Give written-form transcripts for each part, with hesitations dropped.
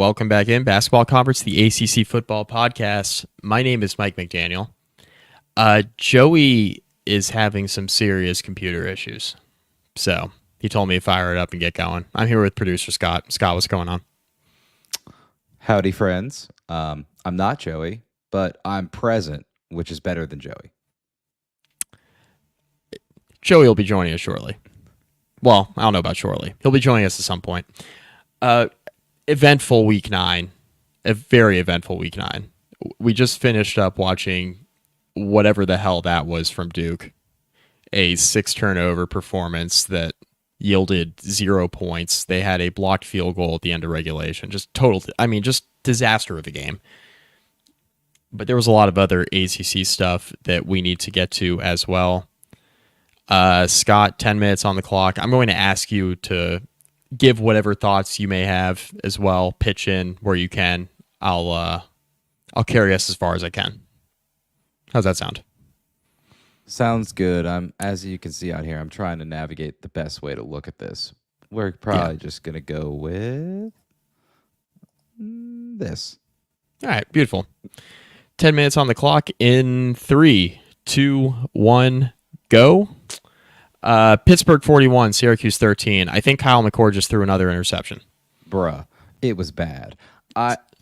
welcome back in Basketball Conference, the ACC Football Podcast. My name is Mike McDaniel. Joey is having some serious computer issues, so he told me to fire it up and get going. I'm here with producer Scott. Scott, what's going on? Howdy, friends. I'm not Joey, but I'm present, which is better than Joey. Joey will be joining us shortly. Well, I don't know about shortly. He'll be joining us at some point. Eventful week 9. A very eventful week 9. We just finished up watching whatever the hell that was from Duke. A 6-turnover performance that yielded 0 points. They had a blocked field goal at the end of regulation. Just disaster of a game. But there was a lot of other ACC stuff that we need to get to as well. Scott, 10 minutes on the clock. I'm going to ask you to give whatever thoughts you may have as well. Pitch in where you can. I'll carry us as far as I can. How's that sound? Sounds good. As you can see out here, I'm trying to navigate the best way to look at this. We're probably just going to go with this. All right, beautiful. 10 minutes on the clock in 3, 2, 1, go. Pittsburgh 41, Syracuse 13. I think Kyle McCord just threw another interception. Bruh, it was bad.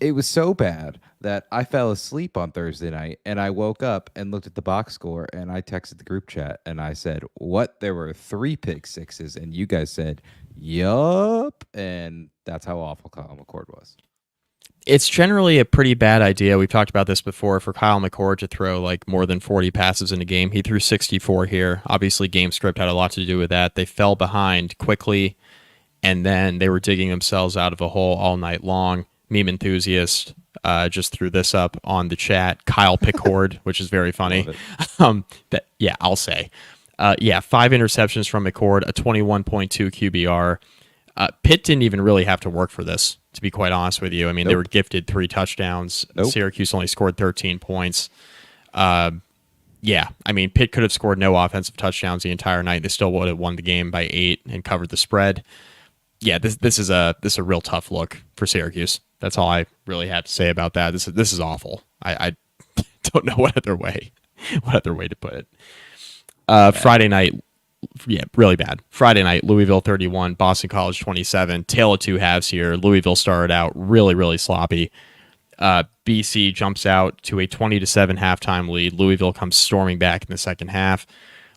It was so bad that I fell asleep on Thursday night, and I woke up and looked at the box score, and I texted the group chat, and I said, what? There were 3 pick sixes, and you guys said, yup, and that's how awful Kyle McCord was. It's generally a pretty bad idea. We've talked about this before for Kyle McCord to throw like more than 40 passes in a game. He threw 64 here. Obviously, game script had a lot to do with that. They fell behind quickly, and then they were digging themselves out of a hole all night long. Meme enthusiast just threw this up on the chat. Kyle McCord, which is very funny. I'll say. 5 interceptions from McCord, a 21.2 QBR. Pitt didn't even really have to work for this, to be quite honest with you. I mean, They were gifted 3 touchdowns. Syracuse only scored 13 points. Pitt could have scored no offensive touchdowns the entire night. They still would have won the game by 8 and covered the spread. Yeah, this is a real tough look for Syracuse. That's all I really have to say about that. This is awful. I don't know what other way to put it. Friday night. Yeah, really bad. Friday night, Louisville 31, Boston College 27. Tale of 2 halves here. Louisville started out really, really sloppy. BC jumps out to a 20-7 halftime lead. Louisville comes storming back in the second half.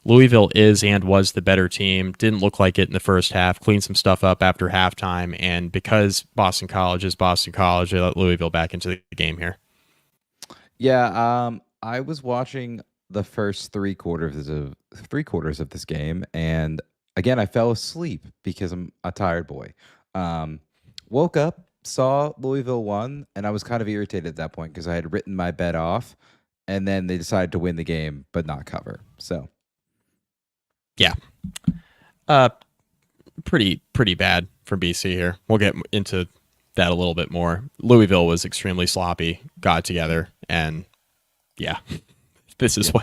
Louisville is and was the better team. Didn't look like it in the first half. Cleaned some stuff up after halftime. And because Boston College is Boston College, they let Louisville back into the game here. Yeah, I was watching the first 3 quarters of this game, and again I fell asleep because I'm a tired boy. Woke up, saw Louisville won, and I was kind of irritated at that point because I had written my bet off, and then they decided to win the game but not cover. So yeah, pretty bad from BC here. We'll get into that a little bit more. Louisville was extremely sloppy, got it together, and yeah. This is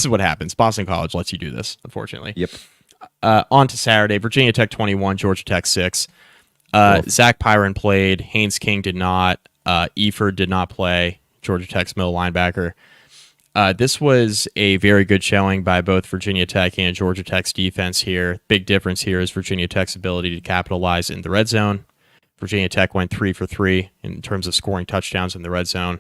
what happens. Boston College lets you do this, unfortunately. Yep. On to Saturday, Virginia Tech 21, Georgia Tech 6. Zach Pyron played. Haynes King did not. Eford did not play. Georgia Tech's middle linebacker. This was a very good showing by both Virginia Tech and Georgia Tech's defense here. Big difference here is Virginia Tech's ability to capitalize in the red zone. Virginia Tech went 3 for 3 in terms of scoring touchdowns in the red zone.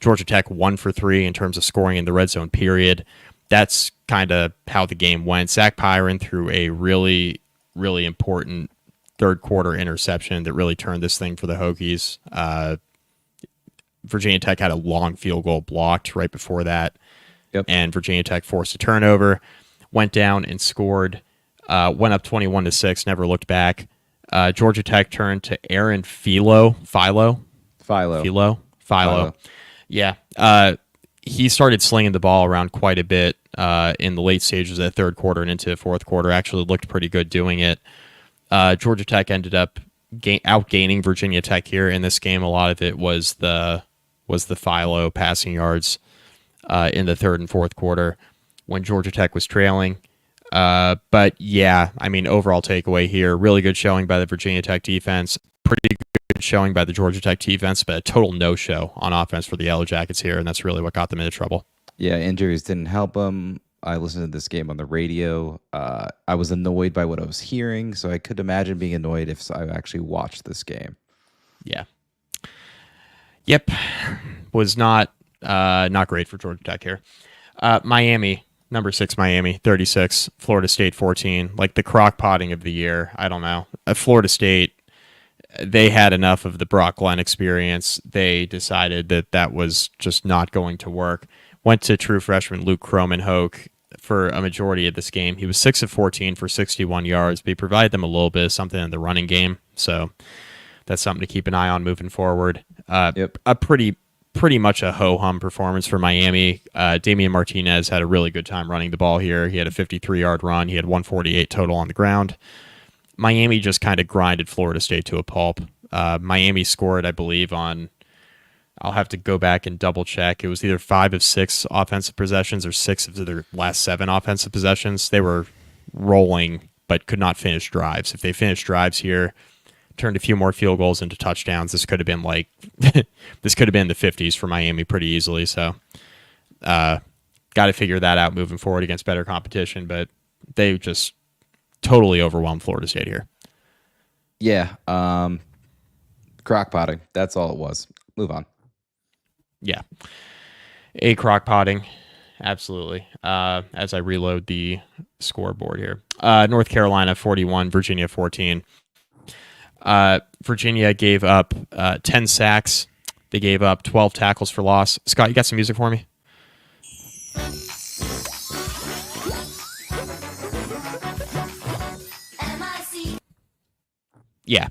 Georgia Tech 1 for 3 in terms of scoring in the red zone, period. That's kind of how the game went. Zach Pyron threw a really, really important third quarter interception that really turned this thing for the Hokies. Virginia Tech had a long field goal blocked right before that. Yep. And Virginia Tech forced a turnover, went down and scored, went up 21-6, never looked back. Georgia Tech turned to Aaron Philo. Yeah, he started slinging the ball around quite a bit in the late stages of the third quarter and into the fourth quarter. Actually looked pretty good doing it. Georgia Tech ended up outgaining Virginia Tech here in this game. A lot of it was the Philo passing yards in the third and fourth quarter when Georgia Tech was trailing. But yeah, I mean, overall takeaway here, really good showing by the Virginia Tech defense, pretty good showing by the Georgia Tech defense, but a total no-show on offense for the Yellow Jackets here, and that's really what got them into trouble. Yeah, injuries didn't help them. I listened to this game on the radio. I was annoyed by what I was hearing, so I could imagine being annoyed if I actually watched this game. Yeah. Yep. Was not great for Georgia Tech here. Miami, number 6 Miami, 36. Florida State, 14. Like the crock potting of the year. I don't know. Florida State, they had enough of the Brock Glenn experience. They decided that was just not going to work. Went to true freshman Luke Kromenhoek for a majority of this game. He was 6 of 14 for 61 yards, but he provided them a little bit of something in the running game. So that's something to keep an eye on moving forward. Yep. A pretty much a ho-hum performance for Miami. Damian Martinez had a really good time running the ball here. He had a 53-yard run. He had 148 total on the ground. Miami just kind of grinded Florida State to a pulp. Miami scored, I believe, on... I'll have to go back and double check. It was either 5 of 6 offensive possessions or 6 of their last 7 offensive possessions. They were rolling but could not finish drives. If they finished drives here, turned a few more field goals into touchdowns, this could have been like this could have been the 50s for Miami pretty easily. So got to figure that out moving forward against better competition, but they just totally overwhelmed Florida State here. Yeah. Crock potting. That's all it was. Move on. Yeah. A crock potting. Absolutely. As I reload the scoreboard here. North Carolina 41, Virginia 14. Virginia gave up 10 sacks. They gave up 12 tackles for loss. Scott, you got some music for me? Yeah.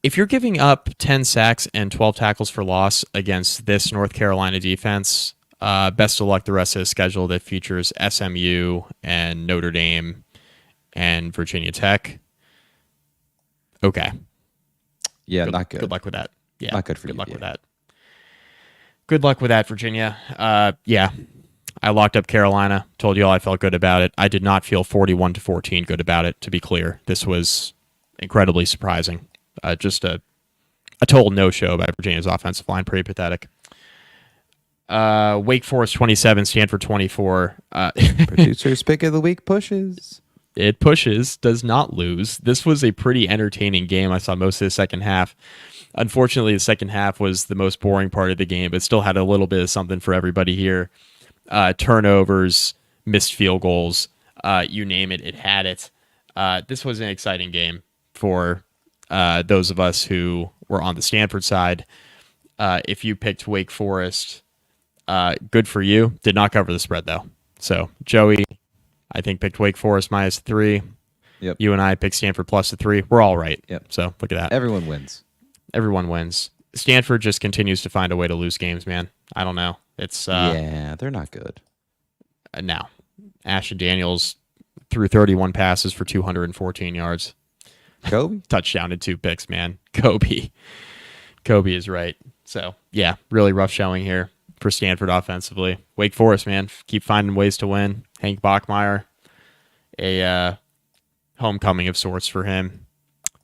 If you're giving up 10 sacks and 12 tackles for loss against this North Carolina defense, best of luck the rest of the schedule that features SMU and Notre Dame and Virginia Tech. Okay. Yeah, not good. Good luck with that. Yeah, not good for good you. Luck with that. Good luck with that, Virginia. Yeah, I locked up Carolina. Told you all I felt good about it. I did not feel 41-14 good about it. To be clear, this was incredibly surprising. Just a total no-show by Virginia's offensive line. Pretty pathetic. Wake Forest 27, Stanford 24. Producer's pick of the week pushes. It pushes, does not lose. This was a pretty entertaining game. I saw most of the second half. Unfortunately, the second half was the most boring part of the game, but still had a little bit of something for everybody here. Turnovers, missed field goals, you name it, it had it. This was an exciting game for those of us who were on the Stanford side. If you picked Wake Forest, good for you. Did not cover the spread, though. So, Joey, I think, picked Wake Forest -3. Yep. You and I picked Stanford +3. We're all right. Yep. So, look at that. Everyone wins. Everyone wins. Stanford just continues to find a way to lose games, man. I don't know. It's yeah, they're not good. Now, Ashton Daniels threw 31 passes for 214 yards. Kobe? Touchdown and 2 picks, man. Kobe is right. So, yeah, really rough showing here for Stanford offensively. Wake Forest, man, keep finding ways to win. Hank Bachmeier, a homecoming of sorts for him.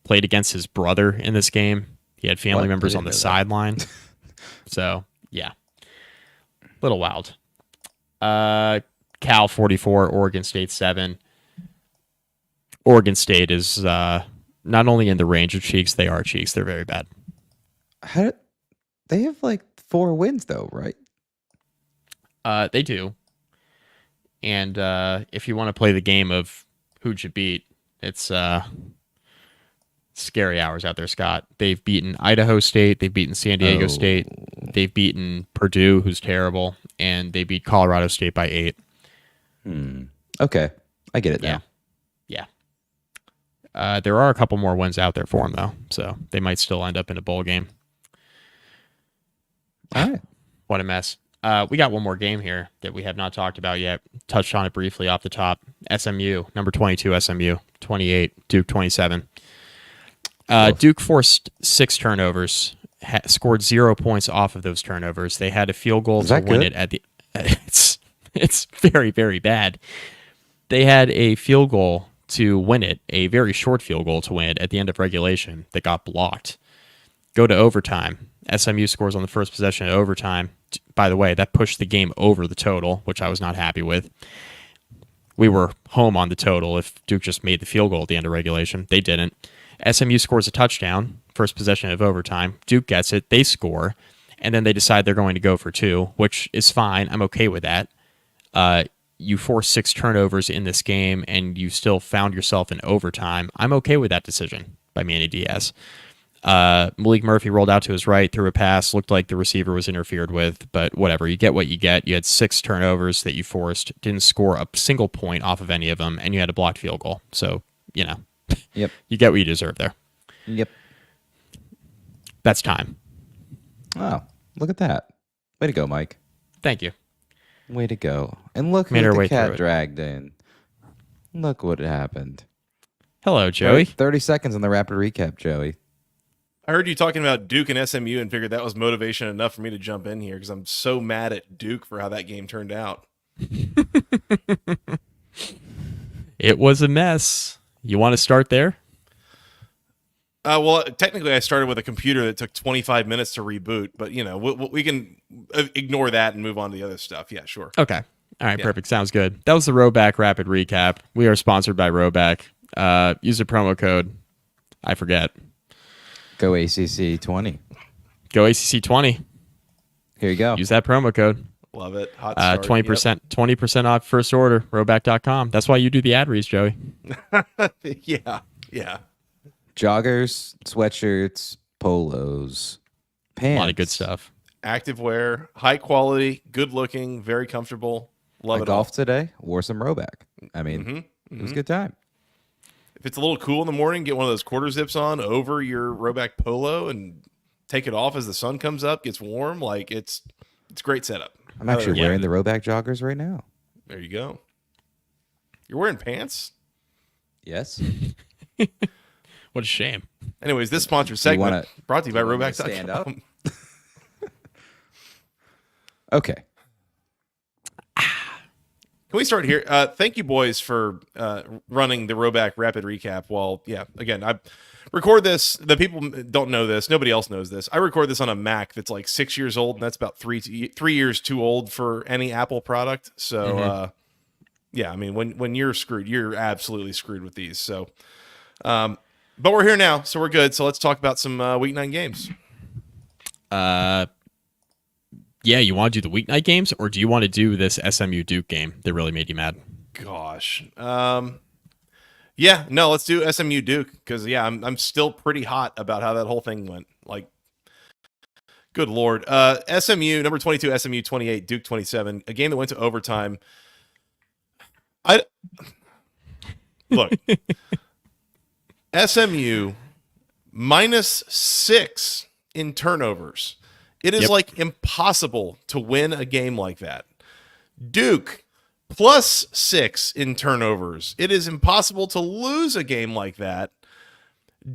Played against his brother in this game. He had family members on the sideline. So, yeah. Little wild. Cal 44, Oregon State 7. Oregon State is not only in the range of cheeks, they are cheeks. They're very bad. They have like 4 wins, though, right? They do. And if you want to play the game of who'd you beat, it's scary hours out there, Scott. They've beaten Idaho State. They've beaten San Diego State. They've beaten Purdue, who's terrible. And they beat Colorado State by 8. Okay. I get it now. Yeah. There are a couple more wins out there for them, though. So they might still end up in a bowl game. All right. What a mess. We got one more game here that we have not talked about yet. Touched on it briefly off the top. SMU, number 22 SMU, 28, Duke 27. Duke forced 6 turnovers, scored 0 points off of those turnovers. They had a field goal to win it at the... It's very, very bad. They had a field goal to win it, a very short field goal to win it at the end of regulation that got blocked. Go to overtime. SMU scores on the first possession of overtime. By the way, that pushed the game over the total, which I was not happy with. We were home on the total if Duke just made the field goal at the end of regulation. They didn't. SMU scores a touchdown, first possession of overtime. Duke gets it. They score. And then they decide they're going to go for two, which is fine. I'm okay with that. You forced 6 turnovers in this game, and you still found yourself in overtime. I'm okay with that decision by Manny Diaz. Malik Murphy rolled out to his right, threw a pass, looked like the receiver was interfered with, but whatever. You get what you get. You had 6 turnovers that you forced, didn't score a single point off of any of them, and you had a blocked field goal. So, Yep. You get what you deserve there. Yep. That's time. Oh, look at that. Way to go, Mike. Thank you. Way to go. And look who Made our the way cat through it. dragged in. Look what happened. Hello, Joey. 30 seconds on the rapid recap, Joey. I heard you talking about Duke and SMU and figured that was motivation enough for me to jump in here because I'm so mad at Duke for how that game turned out. It was a mess. You want to start there? Well, technically, I started with a computer that took 25 minutes to reboot, but, we can ignore that and move on to the other stuff. Yeah, sure. Okay. All right, Yeah. perfect. Sounds good. That was the Rhoback Rapid Recap. We are sponsored by Rhoback. Use the promo code. I forget. Go ACC 20. Go ACC 20. Here you go. Use that promo code. Love it. Hot start. 20% off first order. Rhoback.com. That's why you do the ad reads, Joey. Yep. Yeah. Joggers, sweatshirts, polos, pants. A lot of good stuff. Activewear, high quality, good looking, very comfortable. Love I it all. golfed today, wore some Rhoback. I mean, it was a good time. If it's a little cool in the morning, get one of those quarter zips on over your Rhoback polo and take it off as the sun comes up, gets warm. Like it's great setup. I'm actually wearing the Rhoback joggers right now. There you go. You're wearing pants? Yes. What a shame. Anyways, this sponsored segment brought to you by wanna stand up? Rhoback.com. Okay. Can we start here? Thank you, boys, for running the Rhoback Rapid Recap. Well, yeah, again, I record this. The people don't know this. Nobody else knows this. I record this on a Mac that's like 6 years old, and that's about 3 years too old for any Apple product. So, yeah, I mean, when you're screwed, you're absolutely screwed with these. So, but we're here now, so we're good. So let's talk about some Week 9 games. Yeah, you want to do the weeknight games, or do you want to do this SMU Duke game that really made you mad? Gosh. Yeah, no, let's do SMU Duke because, yeah, I'm still pretty hot about how that whole thing went. Like, good Lord. SMU, number 22, SMU 28, Duke 27, a game that went to overtime. Look, SMU -6 in turnovers. It is like impossible to win a game like that. Duke +6 in turnovers. It is impossible to lose a game like that.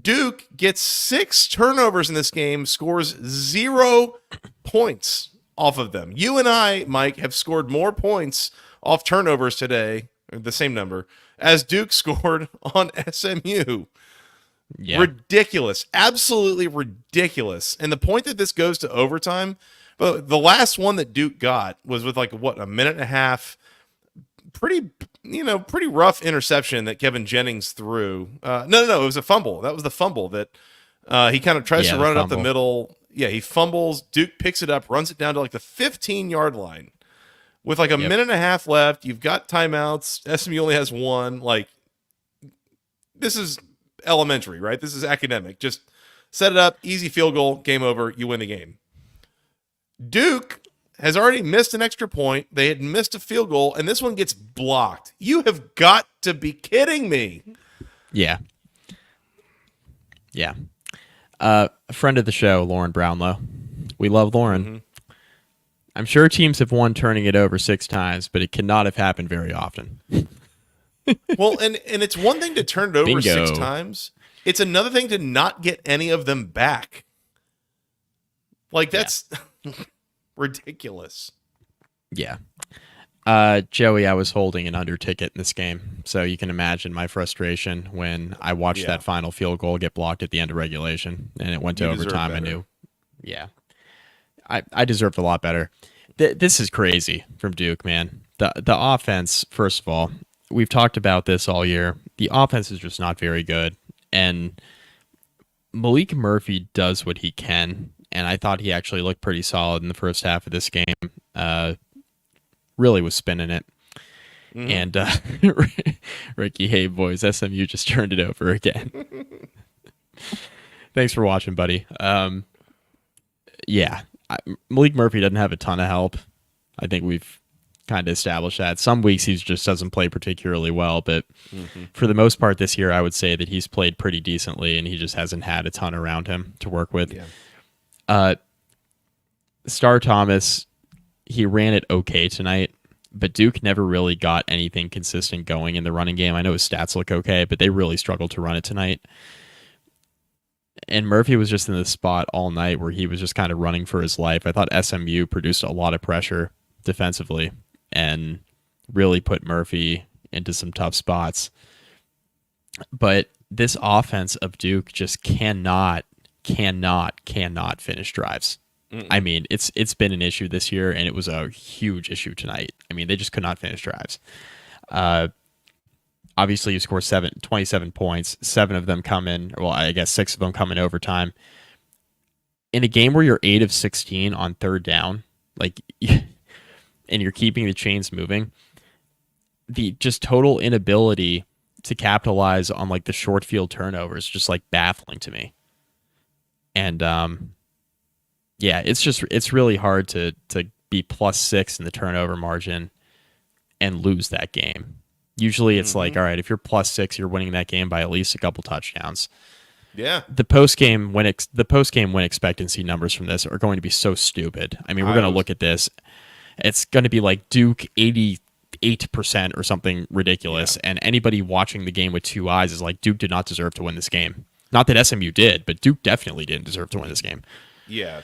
Duke gets 6 turnovers in this game, scores 0 points off of them. You and I, Mike, have scored more points off turnovers today, or the same number, as Duke scored on SMU. Yeah. Ridiculous. Absolutely ridiculous. And the point that this goes to overtime, but the last one that Duke got was with like, what, a minute and a half, pretty rough interception that Kevin Jennings threw. No, it was a fumble. That was the fumble that he kind of tries to run it up the middle. Yeah, he fumbles. Duke picks it up, runs it down to like the 15-yard line. With like a minute and a half left, you've got timeouts. SMU only has 1. Like, this is elementary, right? This is academic. Just set it up, easy field goal, game over, you win the game. Duke has already missed an extra point. They had missed a field goal, and this one gets blocked. You have got to be kidding me. Yeah. Yeah. A friend of the show, Lauren Brownlow. We love Lauren. Mm-hmm. I'm sure teams have won turning it over 6 times, but it cannot have happened very often. Well, and it's one thing to turn it over Bingo. 6 times. It's another thing to not get any of them back. Like, that's ridiculous. Yeah. Joey, I was holding an under ticket in this game, so you can imagine my frustration when I watched that final field goal get blocked at the end of regulation, and it went to overtime. I knew, I deserved a lot better. This is crazy from Duke, man. The offense, first of all, we've talked about this all year. The offense is just not very good, and Malik Murphy does what he can, and I thought he actually looked pretty solid in the first half of this game. Really was spinning it. And Ricky, hey boys, SMU just turned it over again. Thanks for watching, buddy. Malik Murphy doesn't have a ton of help. I think we've kind of established that. Some weeks he just doesn't play particularly well, but for the most part this year, I would say that he's played pretty decently, and he just hasn't had a ton around him to work with. Star Thomas, he ran it okay tonight, but Duke never really got anything consistent going in the running game. I know his stats look okay, but they really struggled to run it tonight. And Murphy was just in the spot all night where he was just kind of running for his life. I thought SMU produced a lot of pressure defensively and really put Murphy into some tough spots. But this offense of Duke just cannot finish drives. I mean, it's been an issue this year, and it was a huge issue tonight. I mean, they just could not finish drives. Obviously, you score 27 points. 7 of them come in, well, I guess 6 of them come in overtime. In a game where you're 8 of 16 on third down, like, and you're keeping the chains moving, the just total inability to capitalize on like the short field turnovers just like baffling to me. And it's really hard to be +6 in the turnover margin and lose that game. Usually it's like, all right, if you're +6, you're winning that game by at least a couple touchdowns. Yeah. The post game win expectancy numbers from this are going to be so stupid. I mean, we're going to look at this. It's going to be like Duke 88% or something ridiculous, and anybody watching the game with 2 eyes is like, Duke did not deserve to win this game. Not that SMU did, but Duke definitely didn't deserve to win this game. Yeah.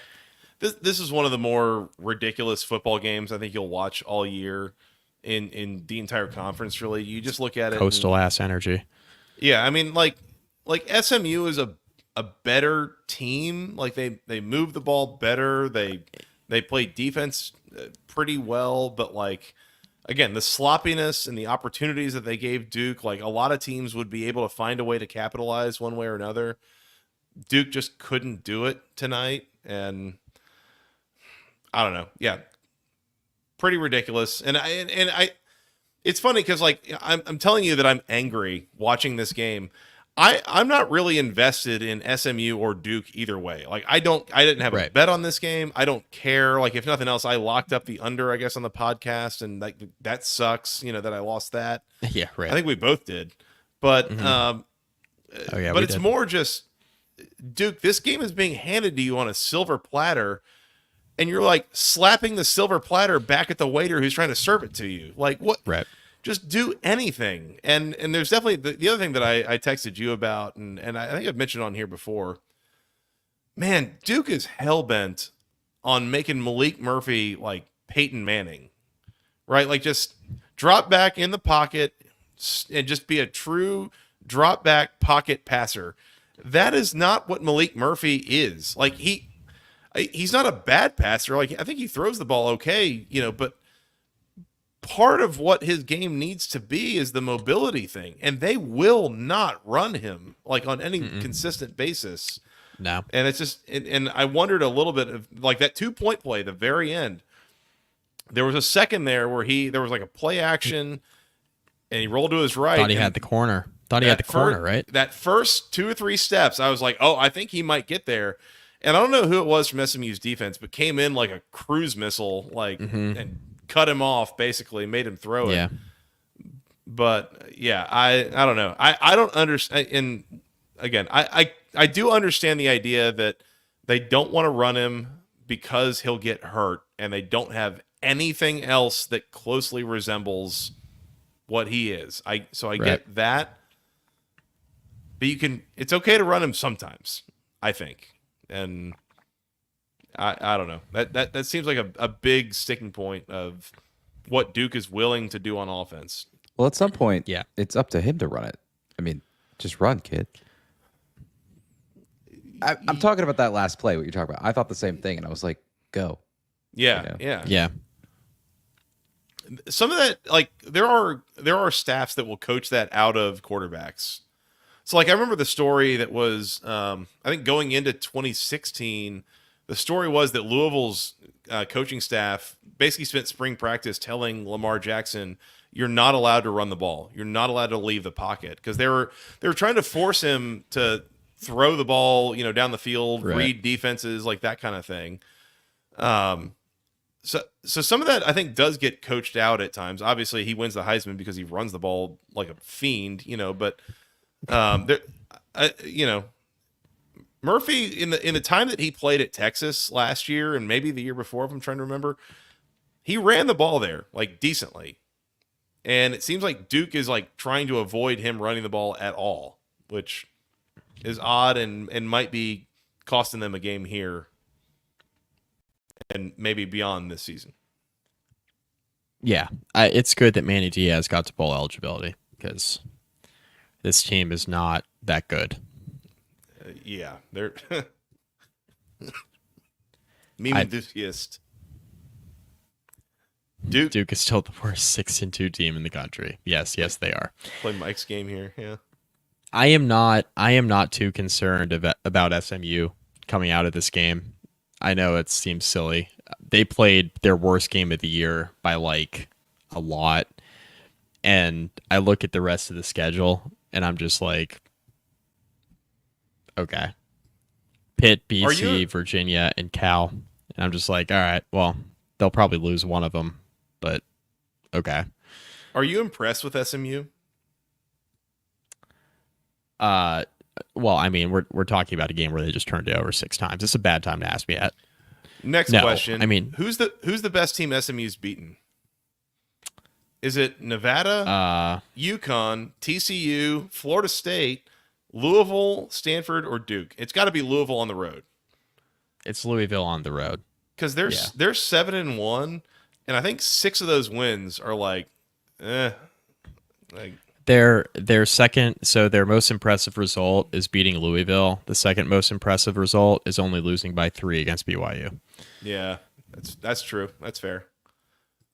This is one of the more ridiculous football games I think you'll watch all year in the entire conference, really. You just look at it. Coastal ass energy. Yeah, I mean, like SMU is a better team. Like they move the ball better. They play defense pretty well, but like, again, the sloppiness and the opportunities that they gave Duke, like a lot of teams would be able to find a way to capitalize one way or another. Duke just couldn't do it tonight, and I don't know. Yeah, pretty ridiculous. And I it's funny because like I'm telling you that I'm angry watching this game. I'm not really invested in SMU or Duke either way. Like I didn't have a bet on this game. I don't care. Like if nothing else, I locked up the under, I guess, on the podcast, and like that sucks, that I lost that. Yeah, right. I think we both did. But but it's more just Duke, this game is being handed to you on a silver platter, and you're like slapping the silver platter back at the waiter who's trying to serve it to you. Like what? Right. Just do anything. And there's definitely the other thing that I texted you about, and I think I've mentioned on here before. Man, Duke is hell-bent on making Malik Murphy like Peyton Manning, right? Like just drop back in the pocket and just be a true drop back pocket passer. That is not what Malik Murphy is. Like he's not a bad passer. Like I think he throws the ball okay, but part of what his game needs to be is the mobility thing, and they will not run him like on any consistent basis. No. And it's just, and I wondered a little bit of like that 2-point play, the very end. There was a second there where there was like a play action and he rolled to his right. Thought he had the corner. Right? That first 2 or 3 steps, I was like, oh, I think he might get there. And I don't know who it was from SMU's defense, but came in like a cruise missile, like, and cut him off, basically made him throw it. Yeah. But yeah, I don't know. I don't understand. And again, I do understand the idea that they don't want to run him because he'll get hurt, and they don't have anything else that closely resembles what he is. I get that. But it's okay to run him sometimes, I think. And I don't know. That seems like a big sticking point of what Duke is willing to do on offense. Well, at some point, Yeah. it's up to him to run it. I mean, just run, kid. I'm talking about that last play, what you're talking about. I thought the same thing, and I was like, go. Yeah, You know? yeah. Yeah. Some of that, like there are staffs that will coach that out of quarterbacks. So like I remember the story that was I think going into 2016, the story was that Louisville's coaching staff basically spent spring practice telling Lamar Jackson, you're not allowed to run the ball. You're not allowed to leave the pocket, because they were trying to force him to throw the ball, down the field, Right. read defenses, like that kind of thing. So some of that I think does get coached out at times. Obviously, he wins the Heisman because he runs the ball like a fiend, but Murphy in the time that he played at Texas last year and maybe the year before, if I'm trying to remember, he ran the ball there like decently. And it seems like Duke is like trying to avoid him running the ball at all, which is odd and might be costing them a game here and maybe beyond this season. Yeah. It's good that Manny Diaz got to bowl eligibility, because this team is not that good. Yeah, they're meme enthusiast. Duke is still the worst 6-2 team in the country. Yes, they are. Play Mike's game here. Yeah. I am not too concerned about SMU coming out of this game. I know it seems silly. They played their worst game of the year by like a lot. And I look at the rest of the schedule and I'm just like, okay. Pitt, BC, Virginia, and Cal. And I'm just like, all right, well, they'll probably lose one of them, but okay. Are you impressed with SMU? Well, I mean, we're talking about a game where they just turned it over 6 times. It's a bad time to ask me that. Next No, question. I mean, who's the best team SMU's beaten? Is it Nevada, UConn, TCU, Florida State, Louisville, Stanford, or Duke? It's got to be Louisville on the road. It's Louisville on the road. Because they're 7-1, and I think 6 of those wins are like. Their second, so their most impressive result is beating Louisville. The second most impressive result is only losing by 3 against BYU. Yeah, that's true. That's fair.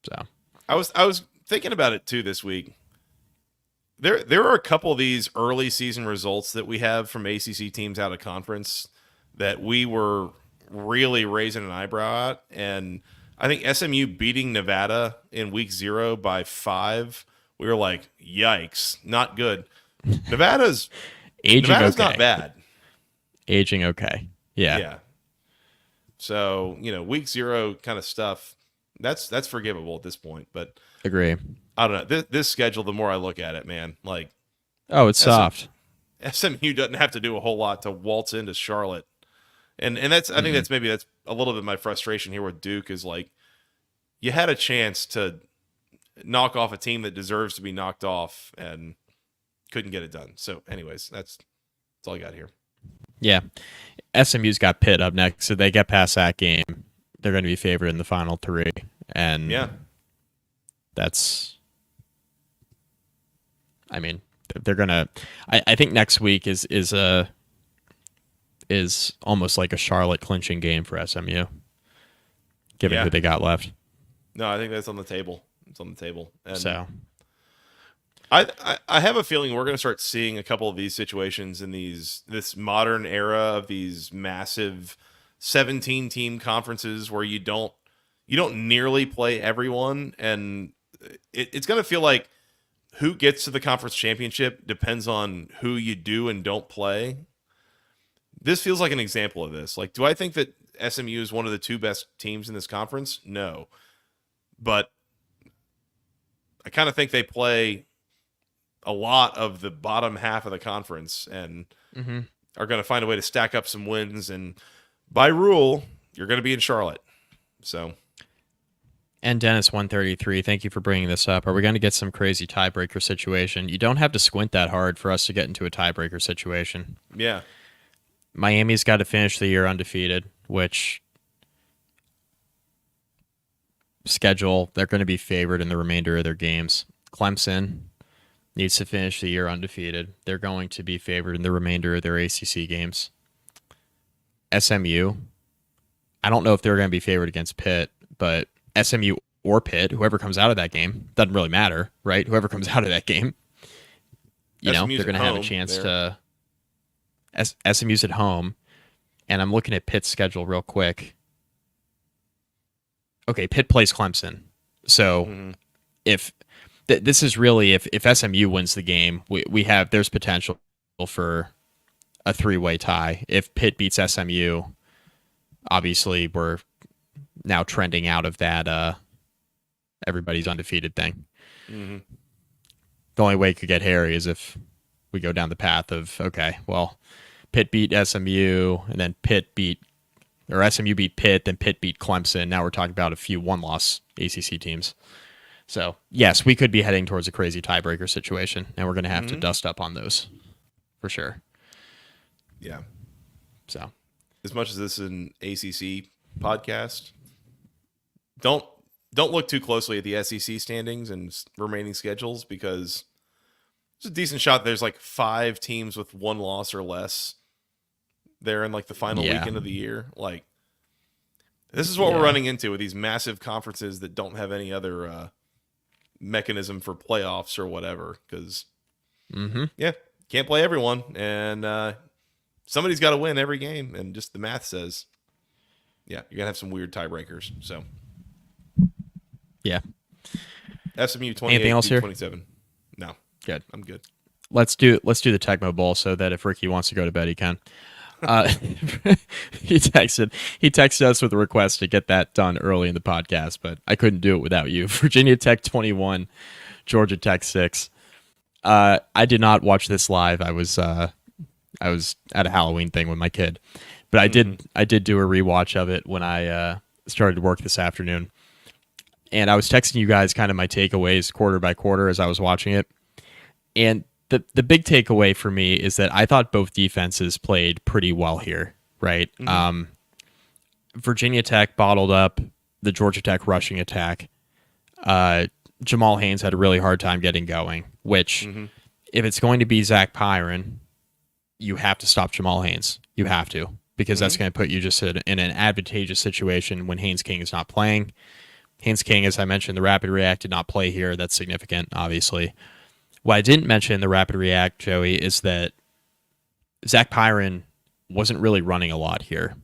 So I was thinking about it too this week. There are a couple of these early season results that we have from ACC teams out of conference that we were really raising an eyebrow at, and I think SMU beating Nevada in week 0 by 5. We were like, yikes, not good. Nevada's okay. not bad. Aging okay. Yeah. Yeah. So, week 0 kind of stuff, that's forgivable at this point. But Agree. I don't know. This schedule, the more I look at it, man, like Oh, it's soft. SMU doesn't have to do a whole lot to waltz into Charlotte. And that's I think that's a little bit my frustration here with Duke is like you had a chance to knock off a team that deserves to be knocked off and couldn't get it done. So anyways, that's all I got here. Yeah. SMU's got Pitt up next, so they get past that game. They're going to be favored in the final 3. And yeah, that's, I mean, they're going to, I think next week is almost like a Charlotte clinching game for SMU, given who they got left. No, I think that's on the table. It's on the table. And So I have a feeling we're going to start seeing a couple of these situations in this modern era of these massive 17 team conferences where you don't nearly play everyone, and it's going to feel like who gets to the conference championship depends on who you do and don't play. This feels like an example of this. Like, do I think that SMU is one of the 2 best teams in this conference? No. But I kind of think they play a lot of the bottom half of the conference and are going to find a way to stack up some wins. And by rule, you're going to be in Charlotte. So, And Dennis 133, thank you for bringing this up. Are we going to get some crazy tiebreaker situation? You don't have to squint that hard for us to get into a tiebreaker situation. yeah. Miami's got to finish the year undefeated, which schedule, they're going to be favored in the remainder of their games. Clemson needs to finish the year undefeated. They're going to be favored in the remainder of their ACC games. SMU, I don't know if they're going to be favored against Pitt, but SMU or Pitt, whoever comes out of that game, doesn't really matter, right? Whoever comes out of that game, they're going to have a chance to. SMU's at home, and I'm looking at Pitt's schedule real quick. Okay, Pitt plays Clemson, so if this is really if SMU wins the game, there's potential for a 3-way tie. If Pitt beats SMU, obviously we're now trending out of that everybody's undefeated thing. The only way it could get hairy is if we go down the path of, okay, well, Pitt beat SMU, and then SMU beat Pitt, then Pitt beat Clemson. Now we're talking about a few one-loss ACC teams. So, yes, we could be heading towards a crazy tiebreaker situation, and we're going to have to dust up on those for sure. Yeah. So, as much as this is an ACC podcast, don't look too closely at the SEC standings and remaining schedules, because there's a decent shot there's like 5 teams with 1 loss or less there in like the final weekend of the year. Like, this is what we're running into with these massive conferences that don't have any other mechanism for playoffs or whatever, because can't play everyone, and somebody's got to win every game, and just the math says you're gonna have some weird tiebreakers. So SMU 28, anything else here? 27. No, good. I'm good. Let's do the Techmo Bowl, so that if Ricky wants to go to bed, he can. He texted us with a request to get that done early in the podcast, but I couldn't do it without you. Virginia Tech 21, Georgia Tech 6. I did not watch this live. I was at a Halloween thing with my kid, but I did do a rewatch of it when I started work this afternoon, and I was texting you guys kind of my takeaways quarter by quarter as I was watching it, and the big takeaway for me is that I thought both defenses played pretty well here, right? Virginia Tech bottled up the Georgia Tech rushing attack. Jamal Haynes had a really hard time getting going, which if it's going to be Zach Pyron, you have to stop Jamal Haynes. You have to, because that's going to put you just in an advantageous situation when Haynes King is not playing. Haynes King, as I mentioned, the Rapid React did not play here. That's significant, obviously. What I didn't mention in the Rapid React, Joey, is that Zach Pyron wasn't really running a lot here.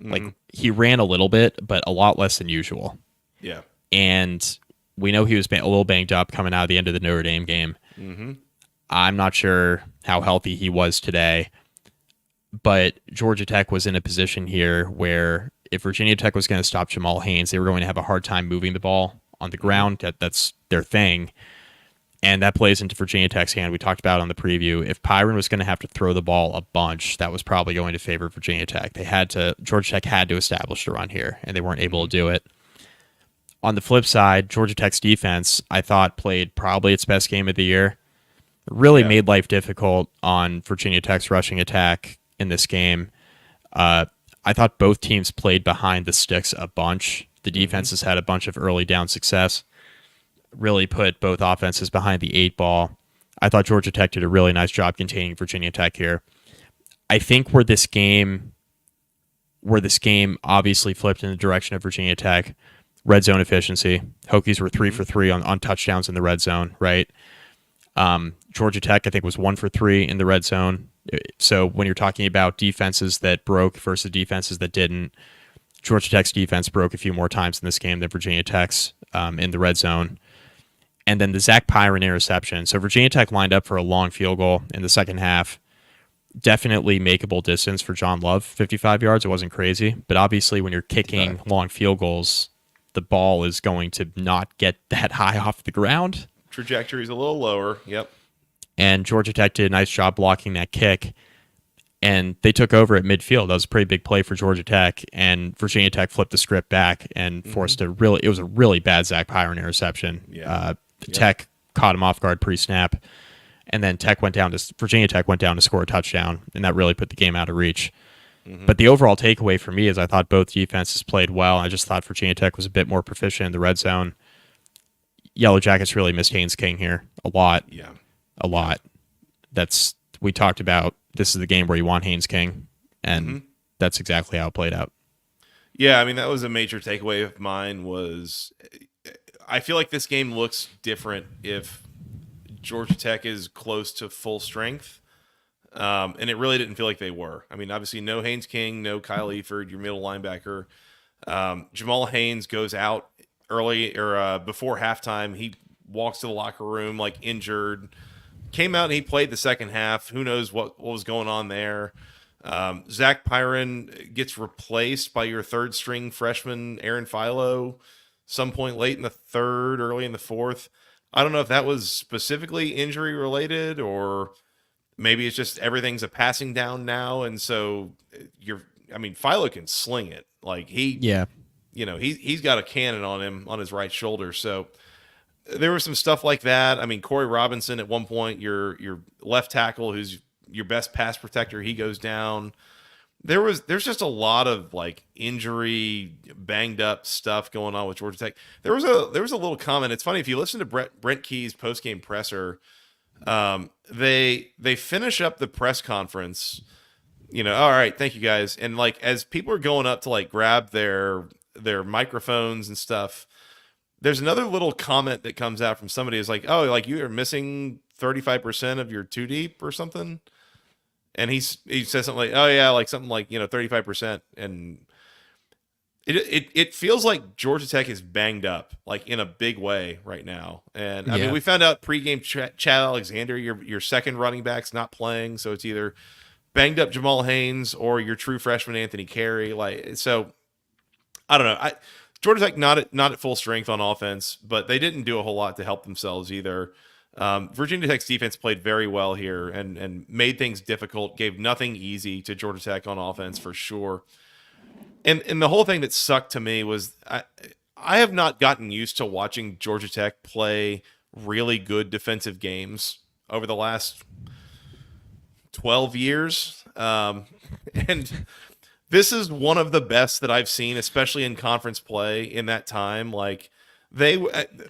Like, he ran a little bit, but a lot less than usual. Yeah. And we know he was a little banged up coming out of the end of the Notre Dame game. I'm not sure how healthy he was today, but Georgia Tech was in a position here where if Virginia Tech was going to stop Jamal Haynes, they were going to have a hard time moving the ball on the ground. That's their thing. And that plays into Virginia Tech's hand. We talked about it on the preview. If Pyron was going to have to throw the ball a bunch, that was probably going to favor Virginia Tech. Georgia Tech had to establish the run here, and they weren't able to do it. On the flip side, Georgia Tech's defense, I thought, played probably its best game of the year. Really made life difficult on Virginia Tech's rushing attack in this game. I thought both teams played behind the sticks a bunch. The defenses had a bunch of early down success. Really put both offenses behind the 8 ball. I thought Georgia Tech did a really nice job containing Virginia Tech here. I think where this game obviously flipped in the direction of Virginia Tech, red zone efficiency. Hokies were 3 for 3 on touchdowns in the red zone, right? Georgia Tech, I think, was 1 for 3 in the red zone. So when you're talking about defenses that broke versus defenses that didn't, Georgia Tech's defense broke a few more times in this game than Virginia Tech's in the red zone. And then the Zach Pyron interception. So Virginia Tech lined up for a long field goal in the second half. Definitely makeable distance for John Love, 55 yards. It wasn't crazy. But obviously when you're kicking long field goals, the ball is going to not get that high off the ground. Trajectory is a little lower. Yep. And Georgia Tech did a nice job blocking that kick. And they took over at midfield. That was a pretty big play for Georgia Tech. And Virginia Tech flipped the script back and forced it was a really bad Zach Pyron interception. Yeah. Tech caught him off guard pre-snap. And then Virginia Tech went down to score a touchdown. And that really put the game out of reach. But the overall takeaway for me is I thought both defenses played well. I just thought Virginia Tech was a bit more proficient in the red zone. Yellow Jackets really missed Haynes King here a lot. Yeah. A lot. We talked about this is the game where you want Haynes King, and that's exactly how it played out. Yeah, I mean, that was a major takeaway of mine was I feel like this game looks different if Georgia Tech is close to full strength. And it really didn't feel like they were. I mean, obviously no Haynes King, no Kyle Eford, your middle linebacker. Jamal Haynes goes out early or before halftime. He walks to the locker room like injured. Came out and he played the second half. Who knows what was going on there. Zach Pyron gets replaced by your third string freshman, Aaron Philo, some point late in the third, early in the fourth. I don't know if that was specifically injury related or maybe it's just everything's a passing down now. And so Philo can sling it. Like he's got a cannon on him on his right shoulder. So there was some stuff like that. I mean, Corey Robinson at one point, your left tackle, who's your best pass protector, he goes down. There's just a lot of like injury, banged up stuff going on with Georgia Tech. There was a little comment. It's funny if you listen to Brent Key's postgame presser. They finish up the press conference. All right, thank you guys. And like as people are going up to like grab their microphones and stuff, there's another little comment that comes out from somebody is like, oh, like you are missing 35% of your two deep or something. And he says something like, oh yeah, like something like, 35%. And it feels like Georgia Tech is banged up like in a big way right now. And I mean, we found out pregame Chad Alexander, your second running back's not playing. So it's either banged up Jamal Haynes or your true freshman, Anthony Carey. Like, so I don't know. Georgia Tech not at full strength on offense, but they didn't do a whole lot to help themselves either. Virginia Tech's defense played very well here and made things difficult, gave nothing easy to Georgia Tech on offense for sure. And the whole thing that sucked to me was I have not gotten used to watching Georgia Tech play really good defensive games over the last 12 years. And this is one of the best that I've seen, especially in conference play in that time. Like they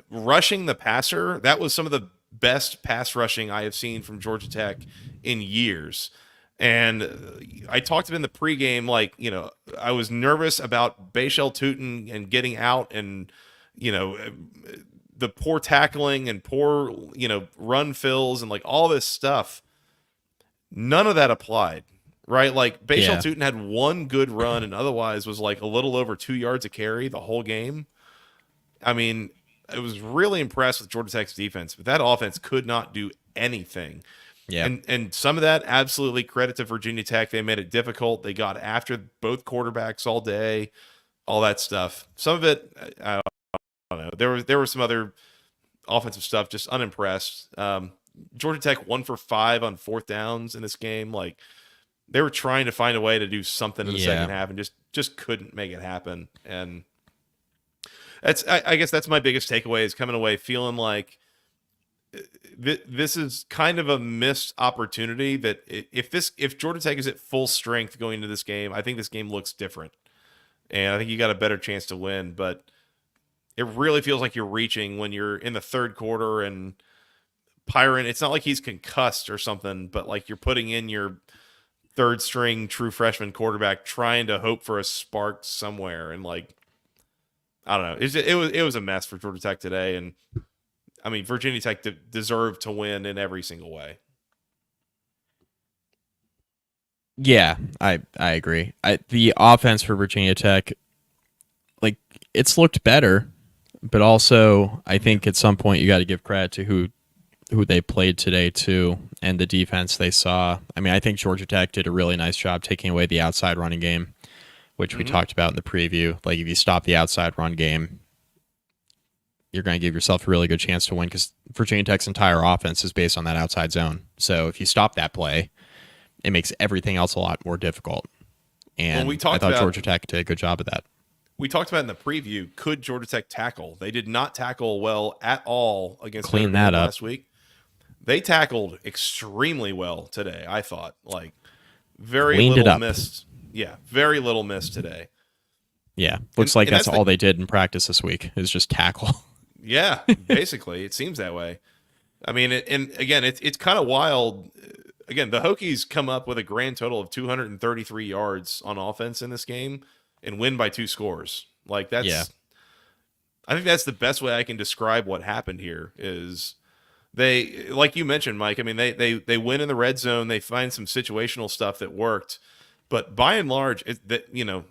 rushing the passer, that was some of the best pass rushing I have seen from Georgia Tech in years. And I talked to him in the pregame, like, I was nervous about Bayshell Tootin and getting out and, the poor tackling and poor, run fills and like all this stuff. None of that applied, right? Like Bayshell Tootin had one good run and otherwise was like a little over 2 yards a carry the whole game. I mean, I was really impressed with Georgia Tech's defense, but that offense could not do anything. Yeah. And some of that absolutely credit to Virginia Tech. They made it difficult. They got after both quarterbacks all day, all that stuff. Some of it, I don't know. There was some other offensive stuff, just unimpressed. Georgia Tech 1 for 5 on fourth downs in this game. Like they were trying to find a way to do something in the second half and just couldn't make it happen. And I guess that's my biggest takeaway is coming away feeling like this is kind of a missed opportunity that if Georgia Tech is at full strength going into this game, I think this game looks different. And I think you got a better chance to win, but it really feels like you're reaching when you're in the third quarter and Pyron, it's not like he's concussed or something, but like you're putting in your third string true freshman quarterback trying to hope for a spark somewhere. And like, I don't know. It was a mess for Georgia Tech today. And I mean, Virginia Tech deserved to win in every single way. Yeah, I agree. The offense for Virginia Tech, like it's looked better, but also I think at some point you got to give credit to who they played today too, and the defense they saw. I mean, I think Georgia Tech did a really nice job taking away the outside running game, which we talked about in the preview. Like if you stop the outside run game, you're going to give yourself a really good chance to win because Virginia Tech's entire offense is based on that outside zone. So if you stop that play, it makes everything else a lot more difficult. And I thought Georgia Tech did a good job of that. We talked about in the preview, could Georgia Tech tackle? They did not tackle well at all against Clean that up last week. They tackled extremely well today, I thought. Like very little missed. very little missed today. Yeah, looks like that's all they did in practice this week is just tackle. Yeah, basically, it seems that way. I mean, and again, it's kind of wild. Again, the Hokies come up with a grand total of 233 yards on offense in this game and win by 2 scores. Like that's, I think that's the best way I can describe what happened here. Is they, like you mentioned, Mike. I mean, they win in the red zone. They find some situational stuff that worked, but by and large, the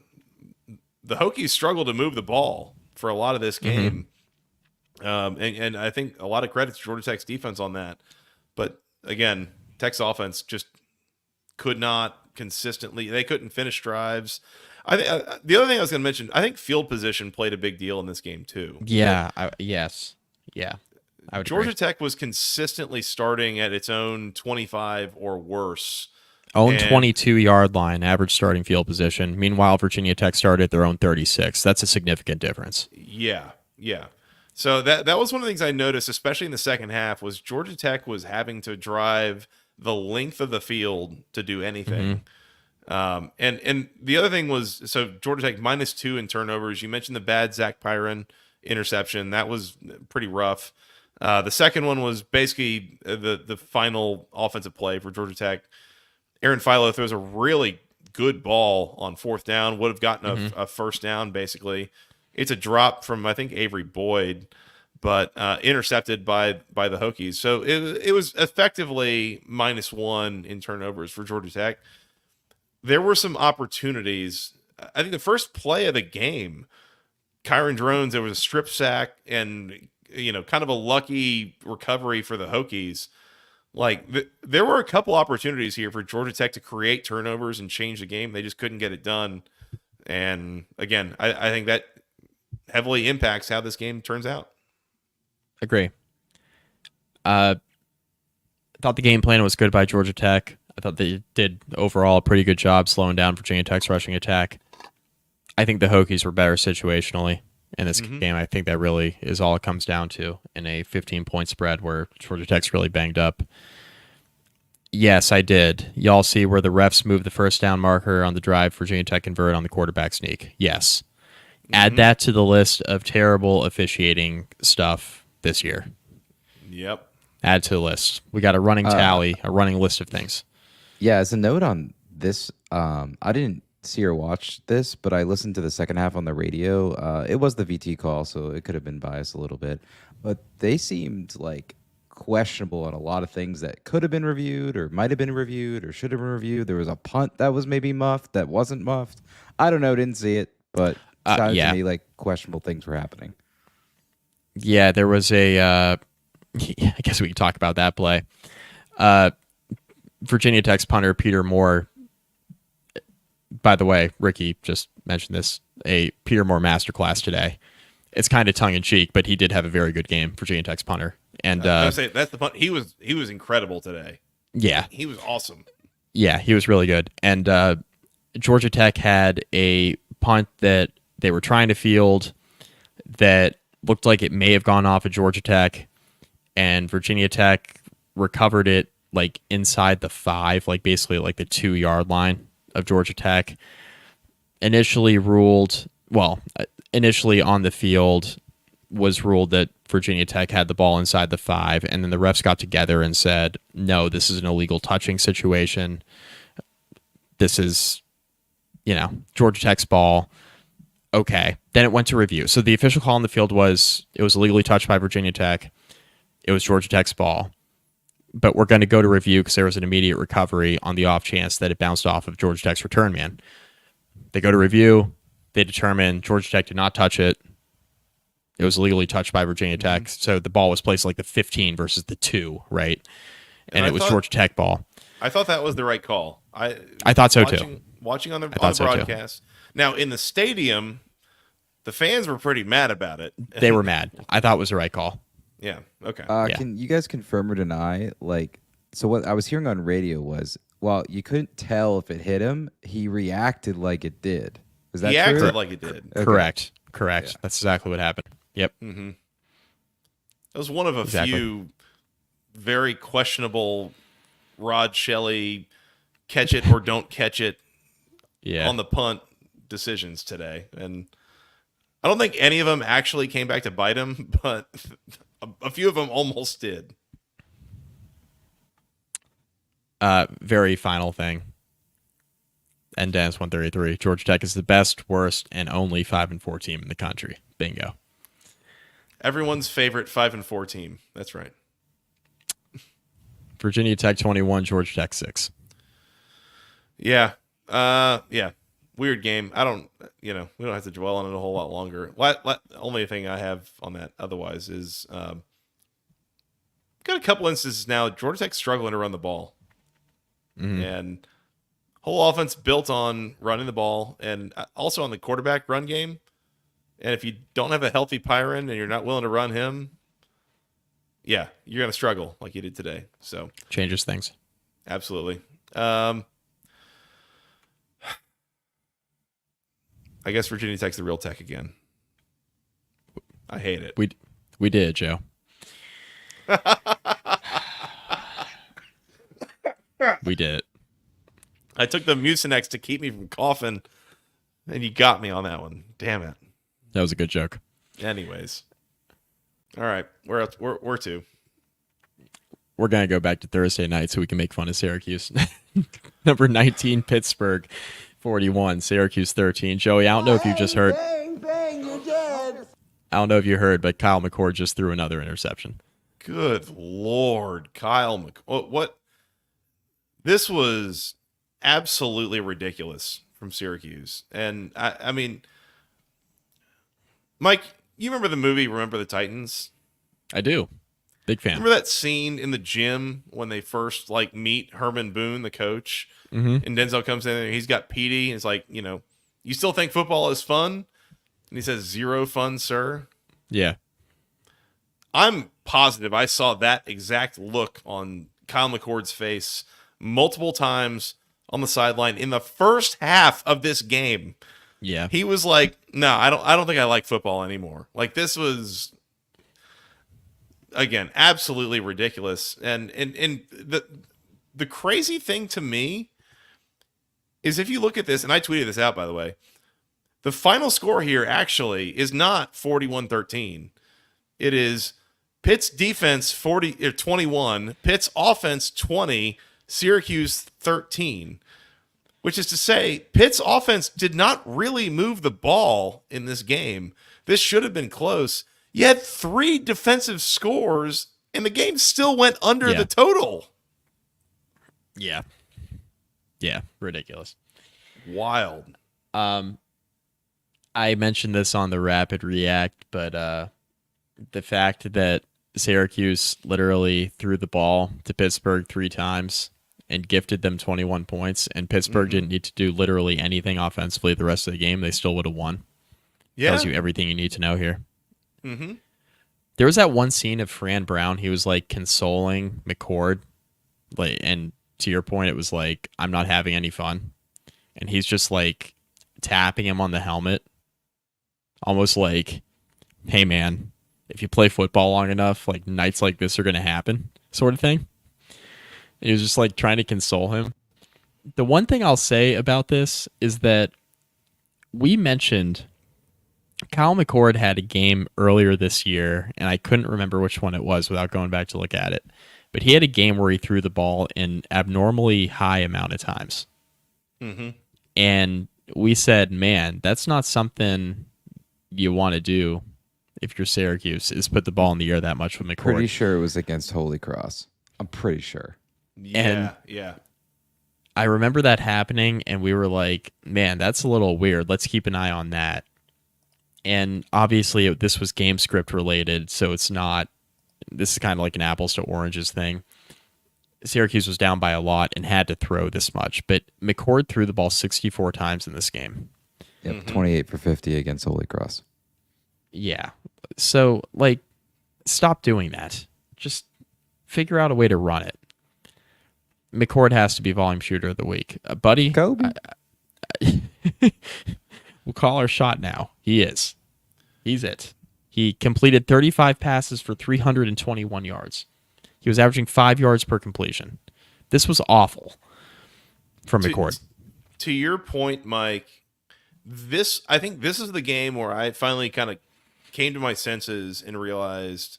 Hokies struggle to move the ball for a lot of this game. And I think a lot of credit to Georgia Tech's defense on that. But again, Tech's offense just could not consistently. They couldn't finish drives. The other thing I was going to mention, I think field position played a big deal in this game too. Yeah. Yes. Yeah. I would Georgia agree. Tech was consistently starting at its own 25 or worse. Own And- 22-yard line, average starting field position. Meanwhile, Virginia Tech started at their own 36. That's a significant difference. Yeah. So that was one of the things I noticed, especially in the second half, was Georgia Tech was having to drive the length of the field to do anything. And the other thing was, so Georgia Tech -2 in turnovers. You mentioned the bad Zach Pyron interception. That was pretty rough. The second one was basically the final offensive play for Georgia Tech. Aaron Philo throws a really good ball on 4th down, would have gotten a first down, basically. It's a drop from, I think, Avery Boyd, but intercepted by the Hokies. So it was effectively -1 in turnovers for Georgia Tech. There were some opportunities. I think the first play of the game, Kyron Drones, there was a strip sack and, kind of a lucky recovery for the Hokies. Like, there were a couple opportunities here for Georgia Tech to create turnovers and change the game. They just couldn't get it done. And again, I think that heavily impacts how this game turns out. Agree. I thought the game plan was good by Georgia Tech. I thought they did overall a pretty good job slowing down Virginia Tech's rushing attack. I think the Hokies were better situationally in this game. I think that really is all it comes down to in a 15-point spread where Georgia Tech's really banged up. Yes, I did. Y'all see where the refs moved the first down marker on the drive Virginia Tech converted on the quarterback sneak? Yes. Add that to the list of terrible officiating stuff this year. Yep. Add to the list. We got a running tally, a running list of things. Yeah, as a note on this, I didn't see or watch this, but I listened to the second half on the radio. It was the VT call, so it could have been biased a little bit. But they seemed like questionable on a lot of things that could have been reviewed or might have been reviewed or should have been reviewed. There was a punt that was maybe muffed that wasn't muffed. I don't know, didn't see it, but it sounded to me like questionable things were happening. Yeah, there was I guess we can talk about that play. Virginia Tech's punter, Peter Moore, by the way, Ricky just mentioned this, a Peter Moore masterclass today. It's kind of tongue-in-cheek, but he did have a very good game, Virginia Tech's punter. And I would say that's the punt. He was incredible today. Yeah. He was awesome. Yeah, he was really good. And Georgia Tech had a punt that they were trying to field that looked like it may have gone off of Georgia Tech, and Virginia Tech recovered it like inside the 5, like basically like the 2-yard line of Georgia Tech. Initially on the field was ruled that Virginia Tech had the ball inside the 5, and then the refs got together and said, no, this is an illegal touching situation. This is, Georgia Tech's ball. Okay. Then it went to review. So the official call on the field was it was illegally touched by Virginia Tech. It was Georgia Tech's ball. But we're going to go to review because there was an immediate recovery on the off chance that it bounced off of Georgia Tech's return man. They go to review. They determine Georgia Tech did not touch it. It was illegally touched by Virginia Tech. So the ball was placed like the 15 versus the 2, right? And it was Georgia Tech ball. I thought that was the right call. I thought so too. Watching on the broadcast. Now, in the stadium, the fans were pretty mad about it. They were mad. I thought it was the right call. Yeah. Okay. Can you guys confirm or deny? So what I was hearing on radio was, well, you couldn't tell if it hit him. He reacted like it did. Is that he true? acted like it did. Okay. Correct. Yeah. That's exactly what happened. Yep. Mm-hmm. It was one of a few very questionable Rod Shelley catch it or don't catch it on the punt decisions today. And I don't think any of them actually came back to bite him, but a few of them almost did. Very final thing. And Dennis 133. Georgia Tech is the best, worst, and only 5-4 team in the country. Bingo. Everyone's favorite 5-4 team. That's right. Virginia Tech 21, Georgia Tech 6. Yeah. Yeah. Weird game. I don't, we don't have to dwell on it a whole lot longer. Only thing I have on that otherwise is got a couple instances now. Georgia Tech's struggling to run the ball. Mm-hmm. And whole offense built on running the ball and also on the quarterback run game. And if you don't have a healthy Pyron and you're not willing to run him, yeah, you're going to struggle like you did today. So changes things. Absolutely. I guess Virginia Tech's the real Tech again. I hate it. We did, Joe. We did it. I took the Mucinex to keep me from coughing, and you got me on that one. Damn it. That was a good joke. Anyways. All right. We're to. We're going to go back to Thursday night so we can make fun of Syracuse. Number 19, Pittsburgh, 41. Syracuse, 13. Joey, I don't know if you just heard. Bang, bang, you're dead. I don't know if you heard, but Kyle McCord just threw another interception. Good Lord. Kyle McCord. What? This was absolutely ridiculous from Syracuse. And, I mean, Mike, you remember the movie Remember the Titans? I do. Big fan. Remember that scene in the gym when they first meet Herman Boone, the coach, and Denzel comes in and he's got PD and it's like, you still think football is fun? And he says, "Zero fun, sir." Yeah. I'm positive I saw that exact look on Kyle McCord's face multiple times on the sideline in the first half of this game. Yeah. He was like, "No, I don't think I like football anymore." Like, this was, again, absolutely ridiculous. And the crazy thing to me is if you look at this, and I tweeted this out, by the way, the final score here actually is not 41-13. It is Pitt's defense 21, Pitt's offense 20, Syracuse 13. Which is to say, Pitt's offense did not really move the ball in this game. This should have been close. You had 3 defensive scores, and the game still went under the total. Yeah. Yeah, ridiculous. Wild. I mentioned this on the Rapid React, but the fact that Syracuse literally threw the ball to Pittsburgh 3 times and gifted them 21 points, and Pittsburgh didn't need to do literally anything offensively the rest of the game, they still would have won. Yeah. Tells you everything you need to know here. Mm-hmm. There was that one scene of Fran Brown. He was consoling McCord, and to your point, it was I'm not having any fun, and he's just tapping him on the helmet, almost hey man, if you play football long enough, nights like this are going to happen, sort of thing. And he was just trying to console him. The one thing I'll say about this is that we mentioned Kyle McCord had a game earlier this year, and I couldn't remember which one it was without going back to look at it. But he had a game where he threw the ball an abnormally high amount of times. Mm-hmm. And we said, man, that's not something you want to do if you're Syracuse, is put the ball in the air that much with McCord. Pretty sure it was against Holy Cross. I'm pretty sure. Yeah, I remember that happening, and we were like, man, that's a little weird. Let's keep an eye on that. And obviously, this was game script related, so it's not. This is kind of like an apples to oranges thing. Syracuse was down by a lot and had to throw this much, but McCord threw the ball 64 times in this game. Yep, 28 for 50 against Holy Cross. Yeah. So, stop doing that. Just figure out a way to run it. McCord has to be volume shooter of the week. Buddy, Kobe. We'll call our shot now. He is. He's it. He completed 35 passes for 321 yards. He was averaging 5 yards per completion. This was awful from McCord. to your point, Mike, I think this is the game where I finally kind of came to my senses and realized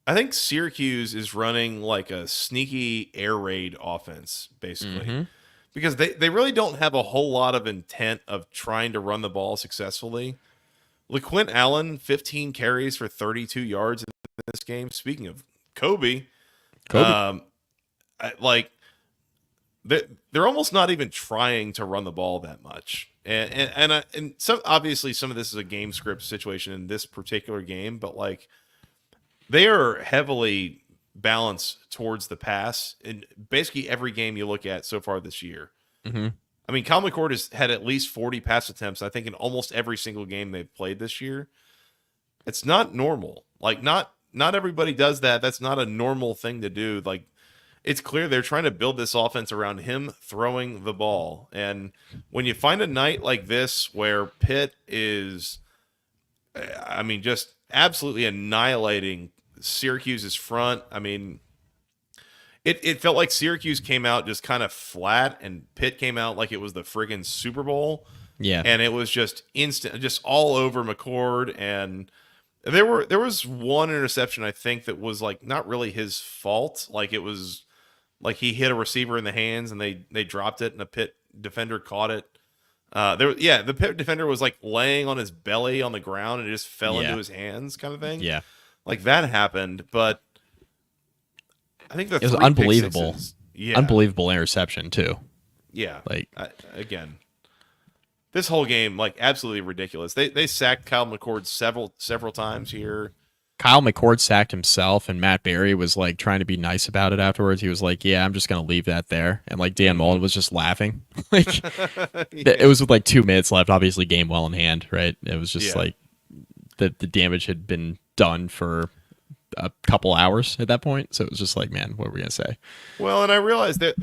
I think Syracuse is running like a sneaky air raid offense, basically. Because they really don't have a whole lot of intent of trying to run the ball successfully. LaQuint Allen, 15 carries for 32 yards in this game. Speaking of Kobe. They're almost not even trying to run the ball that much. And some obviously some of this is a game script situation in this particular game, but like they are heavily balanced towards the pass in basically every game you look at so far this year. I mean, Kyle McCord has had at least 40 pass attempts, I think, in almost every single game they've played this year. It's not normal. Like, not everybody does that. That's not a normal thing to do. Like, it's clear they're trying to build this offense around him throwing the ball. And when you find a night like this where Pitt is, I mean, just absolutely annihilating Syracuse's front, I mean, it felt like Syracuse came out just kind of flat and Pitt came out like it was the friggin' Super Bowl. Yeah. And it was just instant, just all over McCord. And there was one interception, I think, that was like not really his fault. Like it was like he hit a receiver in the hands and they dropped it and a Pitt defender caught it. The Pitt defender was like laying on his belly on the ground and it just fell into his hands kind of thing. Yeah. Like that happened, but I think it was unbelievable. Unbelievable interception too. Yeah. Like again, this whole game, like absolutely ridiculous. They sacked Kyle McCord several times here. Kyle McCord sacked himself, and Matt Berry was like trying to be nice about it afterwards. He was like, "Yeah, I'm just gonna leave that there," and like Dan Mullen was just laughing. Like it was with like 2 minutes left. Obviously, game well in hand, right? It was just like the damage had been done for a couple hours at that point. So it was just like, man, what were we gonna say? Well, and I realized that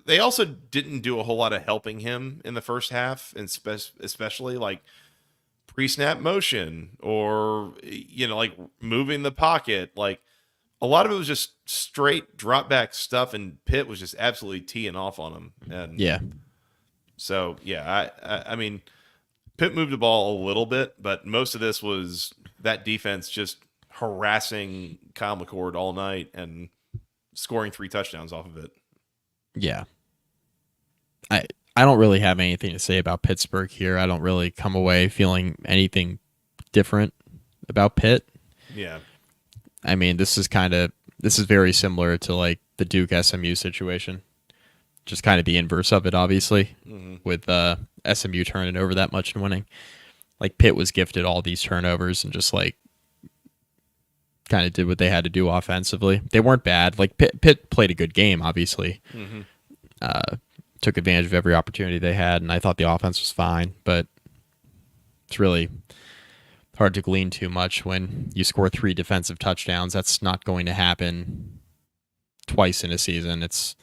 they also didn't do a whole lot of helping him in the first half, and especially like pre-snap motion or like moving the pocket. Like a lot of it was just straight drop back stuff, and Pitt was just absolutely teeing off on him. And so I mean, Pitt moved the ball a little bit, but most of this was that defense just harassing Kyle McCord all night and scoring 3 touchdowns off of it. Yeah. I don't really have anything to say about Pittsburgh here. I don't really come away feeling anything different about Pitt. Yeah. I mean, this is very similar to like the Duke SMU situation. Just kind of the inverse of it, obviously, with SMU turning over that much and winning. Like Pitt was gifted all these turnovers and just like kind of did what they had to do offensively. They weren't bad. Like Pitt played a good game, obviously. Took advantage of every opportunity they had, and I thought the offense was fine, but it's really hard to glean too much when you score 3 defensive touchdowns. That's not going to happen twice in a season. It's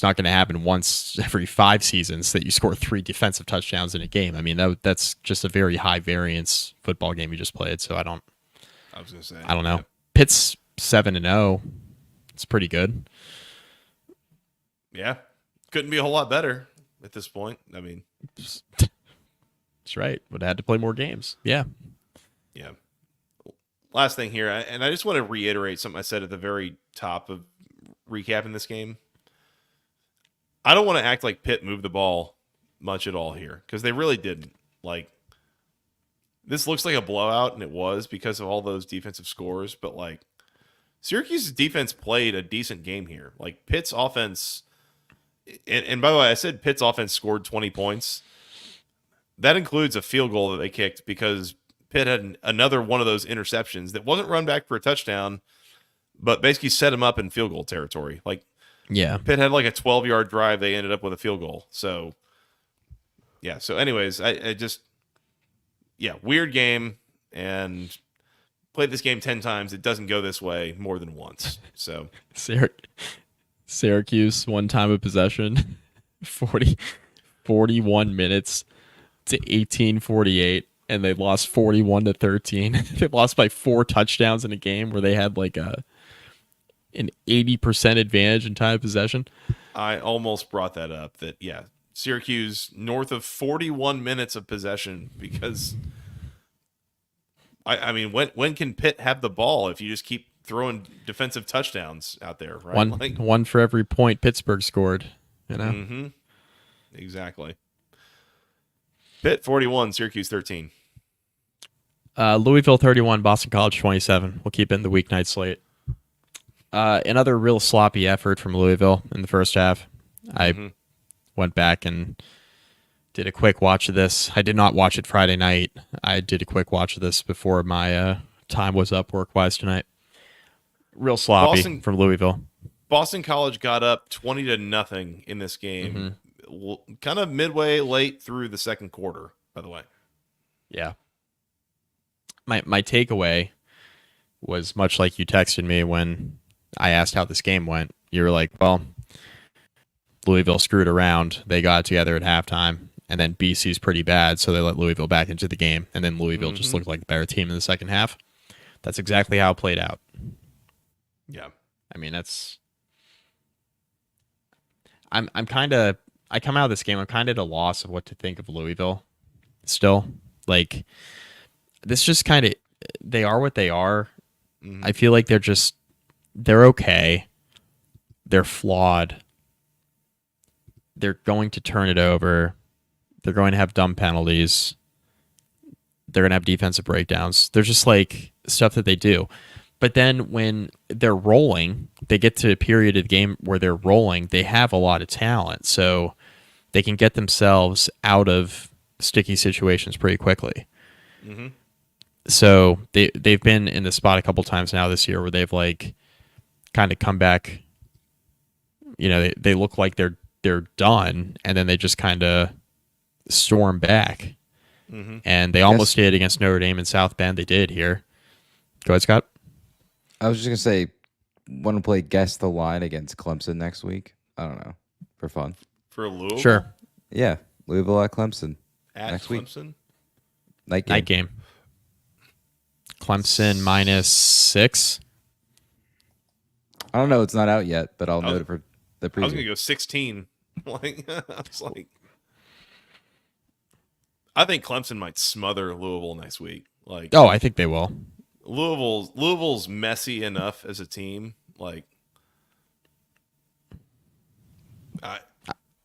not going to happen once every 5 seasons that you score 3 defensive touchdowns in a game. I mean, that's just a very high variance football game you just played, so I don't know. Pitt's 7-0. It's pretty good. Yeah. Couldn't be a whole lot better at this point. I mean, that's right. Would have had to play more games. Yeah. Yeah. Last thing here, and I just want to reiterate something I said at the very top of recapping this game. I don't want to act like Pitt moved the ball much at all here, because they really didn't. Like, this looks like a blowout, and it was because of all those defensive scores, but like Syracuse's defense played a decent game here. Like Pitt's offense, and by the way, I said Pitt's offense scored 20 points. That includes a field goal that they kicked because Pitt had another one of those interceptions that wasn't run back for a touchdown, but basically set them up in field goal territory. Like, yeah, Pitt had like a 12-yard drive. They ended up with a field goal. So, yeah. So, anyways, I just, weird game, and played this game 10 times. It doesn't go this way more than once. So, Syracuse, 1 time of possession, 41 minutes to 18:48, and they lost 41-13. They lost by 4 touchdowns in a game where they had like an 80% advantage in time of possession. I almost brought that up. That Syracuse north of 41 minutes of possession because I mean when can Pitt have the ball if you just keep throwing defensive touchdowns out there, right? One for every point Pittsburgh scored. Mm-hmm. Exactly. Pitt 41, Syracuse 13. Louisville 31, Boston College 27. We'll keep it in the weeknight slate. Another real sloppy effort from Louisville in the first half. I went back and did a quick watch of this. I did not watch it Friday night. I did a quick watch of this before my time was up work-wise tonight. Real sloppy from Louisville. Boston College got up 20-0 in this game, kind of midway late through the second quarter, by the way. Yeah. My takeaway was much like you texted me when I asked how this game went. You were like, well, Louisville screwed around. They got it together at halftime, and then BC's pretty bad, so they let Louisville back into the game, and then Louisville just looked like a better team in the second half. That's exactly how it played out. Yeah. I mean, I'm kind of, I come out of this game, I'm kind of at a loss of what to think of Louisville still. Like, this just kind of, they are what they are. I feel like they're okay. They're flawed. They're going to turn it over. They're going to have dumb penalties. They're going to have defensive breakdowns. They're just like stuff that they do. But then when they're rolling, they get to a period of the game where they're rolling, they have a lot of talent. So they can get themselves out of sticky situations pretty quickly. So they've been in the spot a couple times now this year where they've like kind of come back. You know, they look like they're done, and then they just kind of storm back. And they almost did against Notre Dame in South Bend. They did here. Go ahead, Scott. I was just gonna say, want to play guess the line against Clemson next week? I don't know, for fun. For Louisville? Sure. Yeah, Louisville at Clemson At next Clemson? week. Night game. Clemson -6. I don't know. It's not out yet, but I'll note it for the preview. I was going to go 16. Like, I was like, I think Clemson might smother Louisville next week. Like, Oh, I think they will. Louisville's messy enough as a team. Like,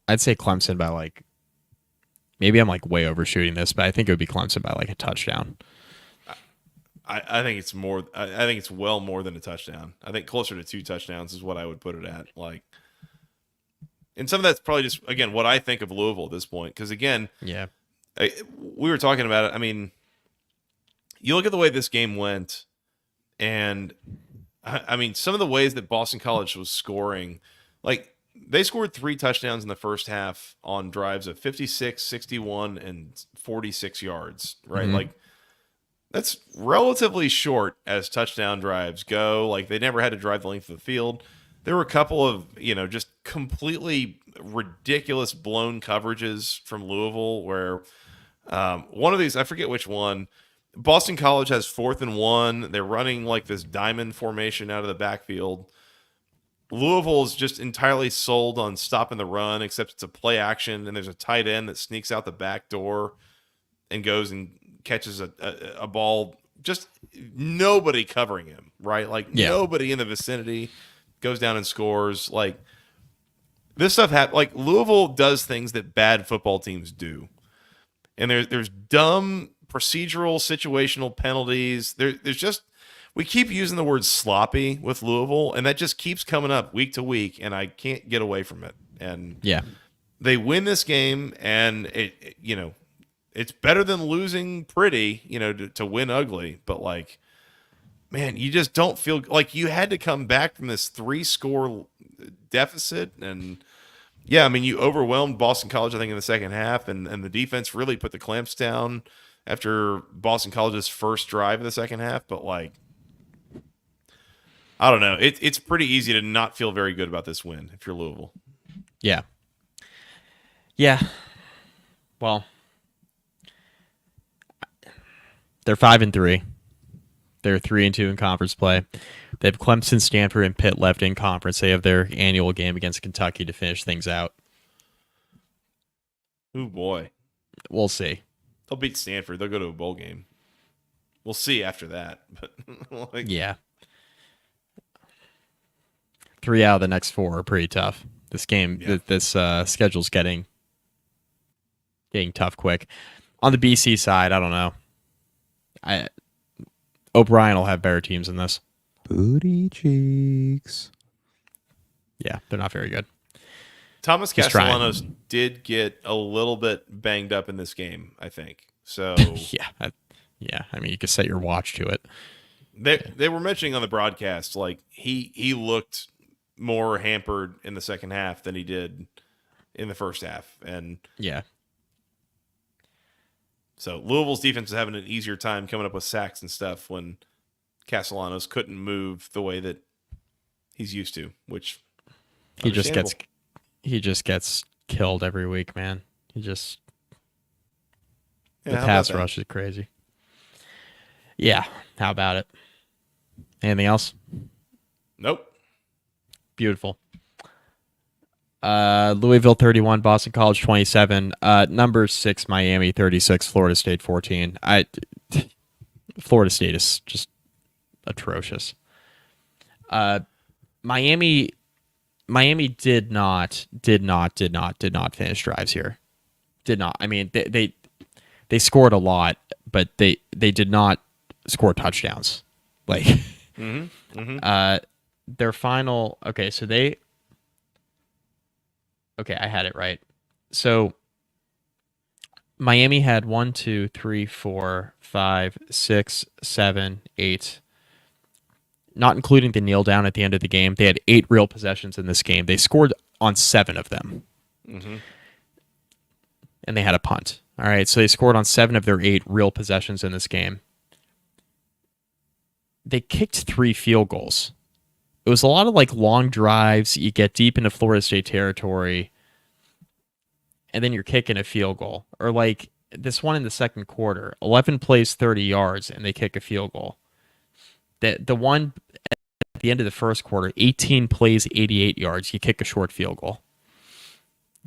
I'd say Clemson by like, maybe I'm like way overshooting this, but I think it would be Clemson by like a touchdown. I think it's more. I think it's well more than a touchdown. I think closer to 2 touchdowns is what I would put it at. Like, and some of that's probably just again what I think of Louisville at this point. Because again, we were talking about it. I mean, you look at the way this game went, and I mean some of the ways that Boston College was scoring. Like, they scored 3 touchdowns in the first half on drives of 56, 61, and 46 yards. Right, like. That's relatively short as touchdown drives go. Like, they never had to drive the length of the field. There were a couple of, just completely ridiculous blown coverages from Louisville where one of these, I forget which one, Boston College has 4th and 1. They're running like this diamond formation out of the backfield. Louisville is just entirely sold on stopping the run, except it's a play action, and there's a tight end that sneaks out the back door and goes and catches a ball, just nobody covering him, right? Like, nobody in the vicinity goes down and scores. Like, this stuff like Louisville does things that bad football teams do. And there's dumb procedural situational penalties. There's just, we keep using the word sloppy with Louisville, and that just keeps coming up week to week, and I can't get away from it. And they win this game, and it's better than losing pretty, to win ugly. But, like, man, you just don't feel like you had to come back from this 3-score deficit. And, I mean, you overwhelmed Boston College, I think, in the second half. And the defense really put the clamps down after Boston College's first drive of the second half. But, like, I don't know. It's pretty easy to not feel very good about this win if you're Louisville. Yeah. Well, they're 5-3. They're 3-2 in conference play. They have Clemson, Stanford, and Pitt left in conference. They have their annual game against Kentucky to finish things out. Oh boy, We'll see. they'll beat Stanford. They'll go to a bowl game. We'll see after that. But Yeah. 3 out of the next 4 are pretty tough. This game, Yeah. this schedule's getting tough quick. On the BC side, I don't know. O'Brien will have better teams than this. Booty cheeks. Yeah, they're not very good. Thomas He's trying. Castellanos did get a little bit banged up in this game, I think. So Yeah. I mean, you could set your watch to it. they were mentioning on the broadcast, like he looked more hampered in the second half than he did in the first half. And Yeah. so Louisville's defense is having an easier time coming up with sacks and stuff when Castellanos couldn't move the way that he's used to, which He just understandable. gets killed every week, man. The Yeah, how about pass that? rush is crazy. Yeah, how about it? Anything else? Nope. Beautiful. Louisville 31, Boston College 27. Number 6, Miami 36, Florida State 14. Florida State is just atrocious. Miami did not finish drives here. Did not. I mean, they scored a lot, but they did not score touchdowns. Like their final. Okay, so I had it right. So Miami had 1, 2, 3, 4, 5, 6, 7, 8. Not including the kneel down at the end of the game. They had 8 real possessions in this game. They scored on 7 of them. And they had a punt. All right, so they scored on 7 of their 8 real possessions in this game. They kicked 3 field goals. It was a lot of like long drives. You get deep into Florida State territory, and then you're kicking a field goal. Or like this one in the second quarter, 11 plays, 30 yards, and they kick a field goal. The one at the end of the first quarter, 18 plays, 88 yards, you kick a short field goal.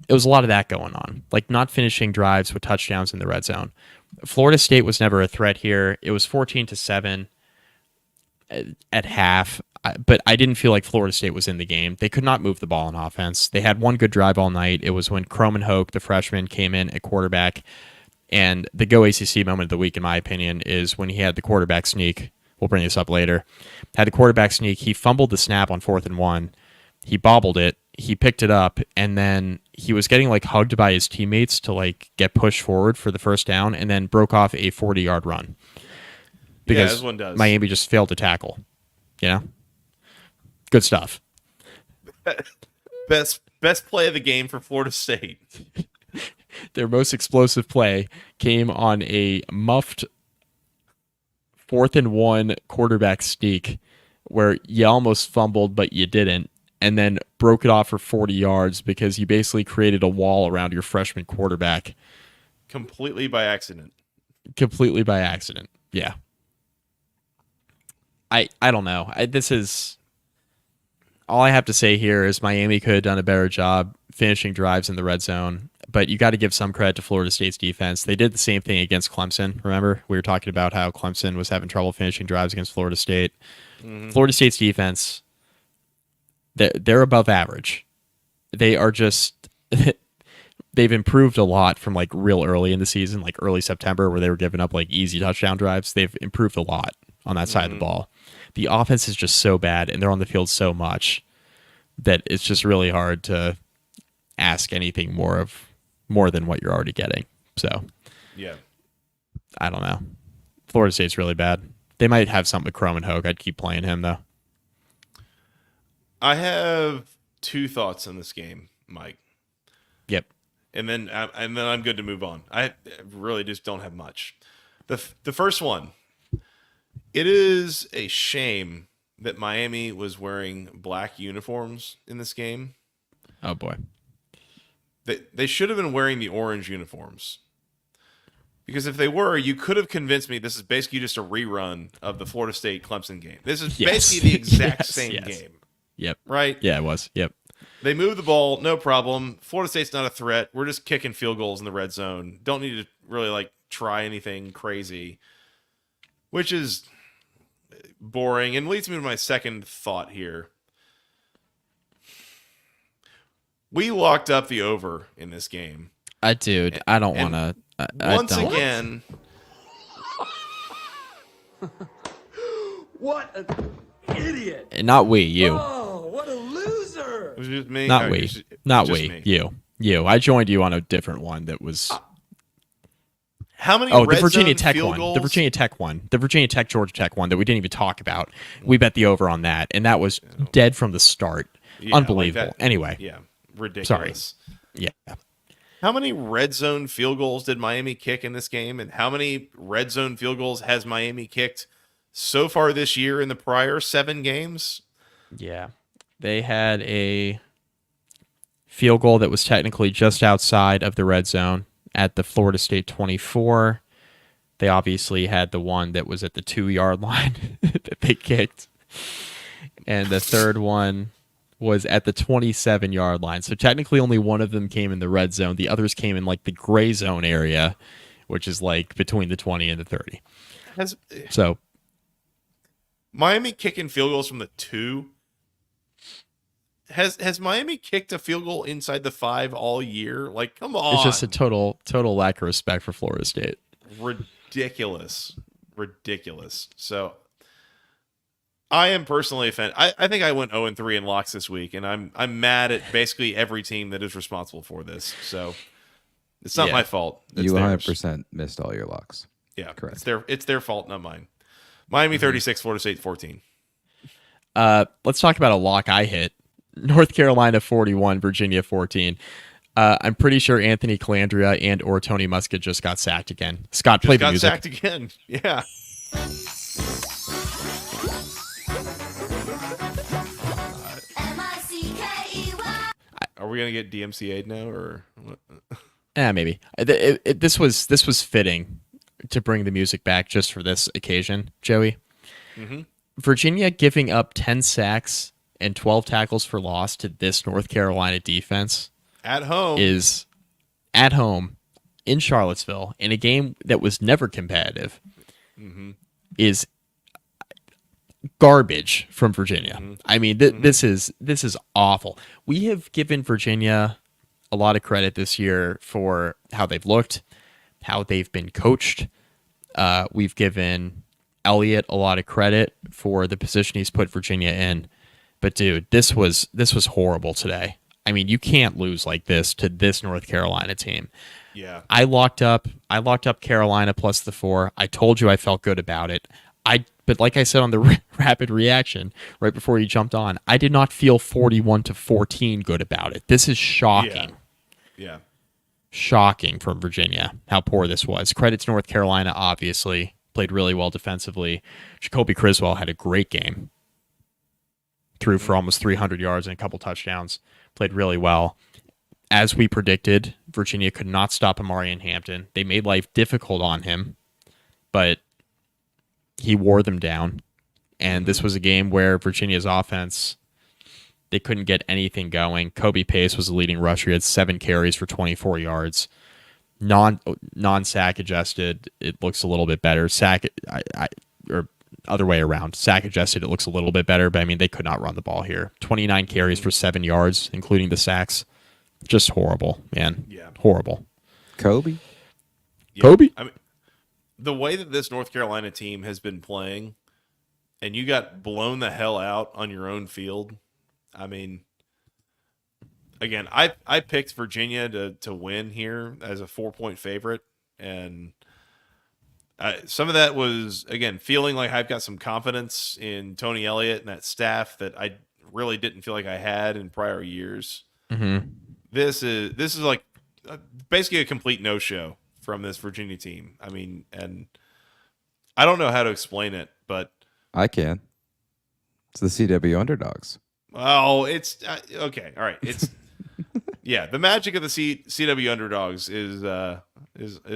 It was a lot of that going on, like not finishing drives with touchdowns in the red zone. Florida State was never a threat here. It was 14-7 at half, but I didn't feel like Florida State was in the game. They could not move the ball on offense. They had one good drive all night. It was when Croman Hoke, the freshman, came in at quarterback, and the Go ACC moment of the week, in my opinion, is when he had the quarterback sneak. We'll bring this up later. Had the quarterback sneak. He fumbled the snap on 4th and 1. He bobbled it. He picked it up, and then he was getting like hugged by his teammates to like get pushed forward for the first down, and then broke off a 40-yard run because as one does. Miami just failed to tackle. You know, good stuff. Best play of the game for Florida State. Their most explosive play came on a muffed 4th and 1 quarterback sneak where you almost fumbled, but you didn't, and then broke it off for 40 yards because you basically created a wall around your freshman quarterback. Completely by accident. Yeah. I don't know. This is all I have to say here is Miami could have done a better job finishing drives in the red zone, but you got to give some credit to Florida State's defense. They did the same thing against Clemson. Remember, we were talking about how Clemson was having trouble finishing drives against Florida State. Florida State's defense, they're above average. They are just they've improved a lot from like real early in the season, like early September, where they were giving up like easy touchdown drives. They've improved a lot on that side of the ball. The offense is just so bad, and they're on the field so much that it's just really hard to ask anything more than what you're already getting. So, Yeah. I don't know. Florida State's really bad. They might have something with Croman Hoke. I'd keep playing him though. I have 2 thoughts on this game, Mike. Yep. And then I'm good to move on. I really just don't have much. The first one, it is a shame that Miami was wearing black uniforms in this game. Oh boy. They should have been wearing the orange uniforms. Because if they were, you could have convinced me this is basically just a rerun of the Florida State Clemson game. This is Yes. basically the exact Yes, same yes. game. Yep. Right? Yeah, it was. Yep. They move the ball, no problem. Florida State's not a threat. We're just kicking field goals in the red zone. Don't need to really like try anything crazy, which is boring and leads me to my second thought here. We locked up the over in this game. I don't want to. Once again, What an idiot! not we, you. Oh, what a loser! it was just me. Not Oh, we. just Not just we. me. You. I joined you on a different one that was. How many? Oh, the red Virginia zone Tech field one. Goals? The Virginia Tech one. The Virginia Tech Georgia Tech one that we didn't even talk about. We bet the over on that, and that was dead from the start. Yeah, Unbelievable. like that. Anyway. Yeah, ridiculous. Yeah. How many red zone field goals did Miami kick in this game? And how many red zone field goals has Miami kicked so far this year in the prior 7 games? Yeah. They had a field goal that was technically just outside of the red zone at the Florida State 24. They obviously had the one that was at the 2-yard line that they kicked. And the third one was at the 27-yard line. So technically only one of them came in the red zone. The others came in like the gray zone area, which is like between the 20 and the 30. So Miami kicking field goals from the 2. Has Miami kicked a field goal inside the 5 all year? Like, come on. it's just a total lack of respect for Florida State. Ridiculous. So I am personally offended. I think I went 0-3 in locks this week, and I'm mad at basically every team that is responsible for this. So it's not Yeah. my fault. It's You theirs. 100% missed all your locks. Yeah, Correct. It's their fault, not mine. Miami 36, Florida State 14. Let's talk about a lock I hit. North Carolina 41, Virginia 14. I'm pretty sure Anthony Calandria and or Tony Muskett just got sacked again. Scott, play Just the got music. sacked again. Yeah. Are we gonna get DMCA'd now, or what? Maybe. This was fitting to bring the music back just for this occasion, Joey. Mm-hmm. Virginia giving up 10 sacks and 12 tackles for loss to this North Carolina defense At home is at home in Charlottesville in a game that was never competitive is garbage from Virginia. I mean, this is awful. We have given Virginia a lot of credit this year for how they've looked, how they've been coached. We've given Elliott a lot of credit for the position he's put Virginia in. But dude, this was horrible today. I mean, you can't lose like this to this North Carolina team. Yeah. I locked up Carolina plus the 4. I told you I felt good about it. But like I said on the rapid reaction right before you jumped on, I did not feel 41-14 good about it. This is shocking. Yeah. Shocking from Virginia how poor this was. Credit to North Carolina, obviously. Played really well defensively. Jacoby Criswell had a great game. Threw for almost 300 yards and a couple touchdowns. Played really well. As we predicted, Virginia could not stop Amarian Hampton. They made life difficult on him, but he wore them down. And this was a game where Virginia's offense, they couldn't get anything going. Kobe Pace was the leading rusher. He had 7 carries for 24 yards. Non-sack adjusted, it looks a little bit better. Or other way around. Sack adjusted, it looks a little bit better, but I mean, they could not run the ball here. 29 carries for 7 yards, including the sacks. Just horrible, man. Yeah. Horrible. Kobe. Yeah. Kobe? I mean, the way that this North Carolina team has been playing, and you got blown the hell out on your own field. I mean, again, I picked Virginia to win here as a 4-point favorite, and some of that was, again, feeling like I've got some confidence in Tony Elliott and that staff that I really didn't feel like I had in prior years. Mm-hmm. This is like basically a complete no-show from this Virginia team. I mean, and I don't know how to explain it, but I can. It's the CW underdogs. oh, it's okay. All right, it's Yeah, the magic of the CW underdogs is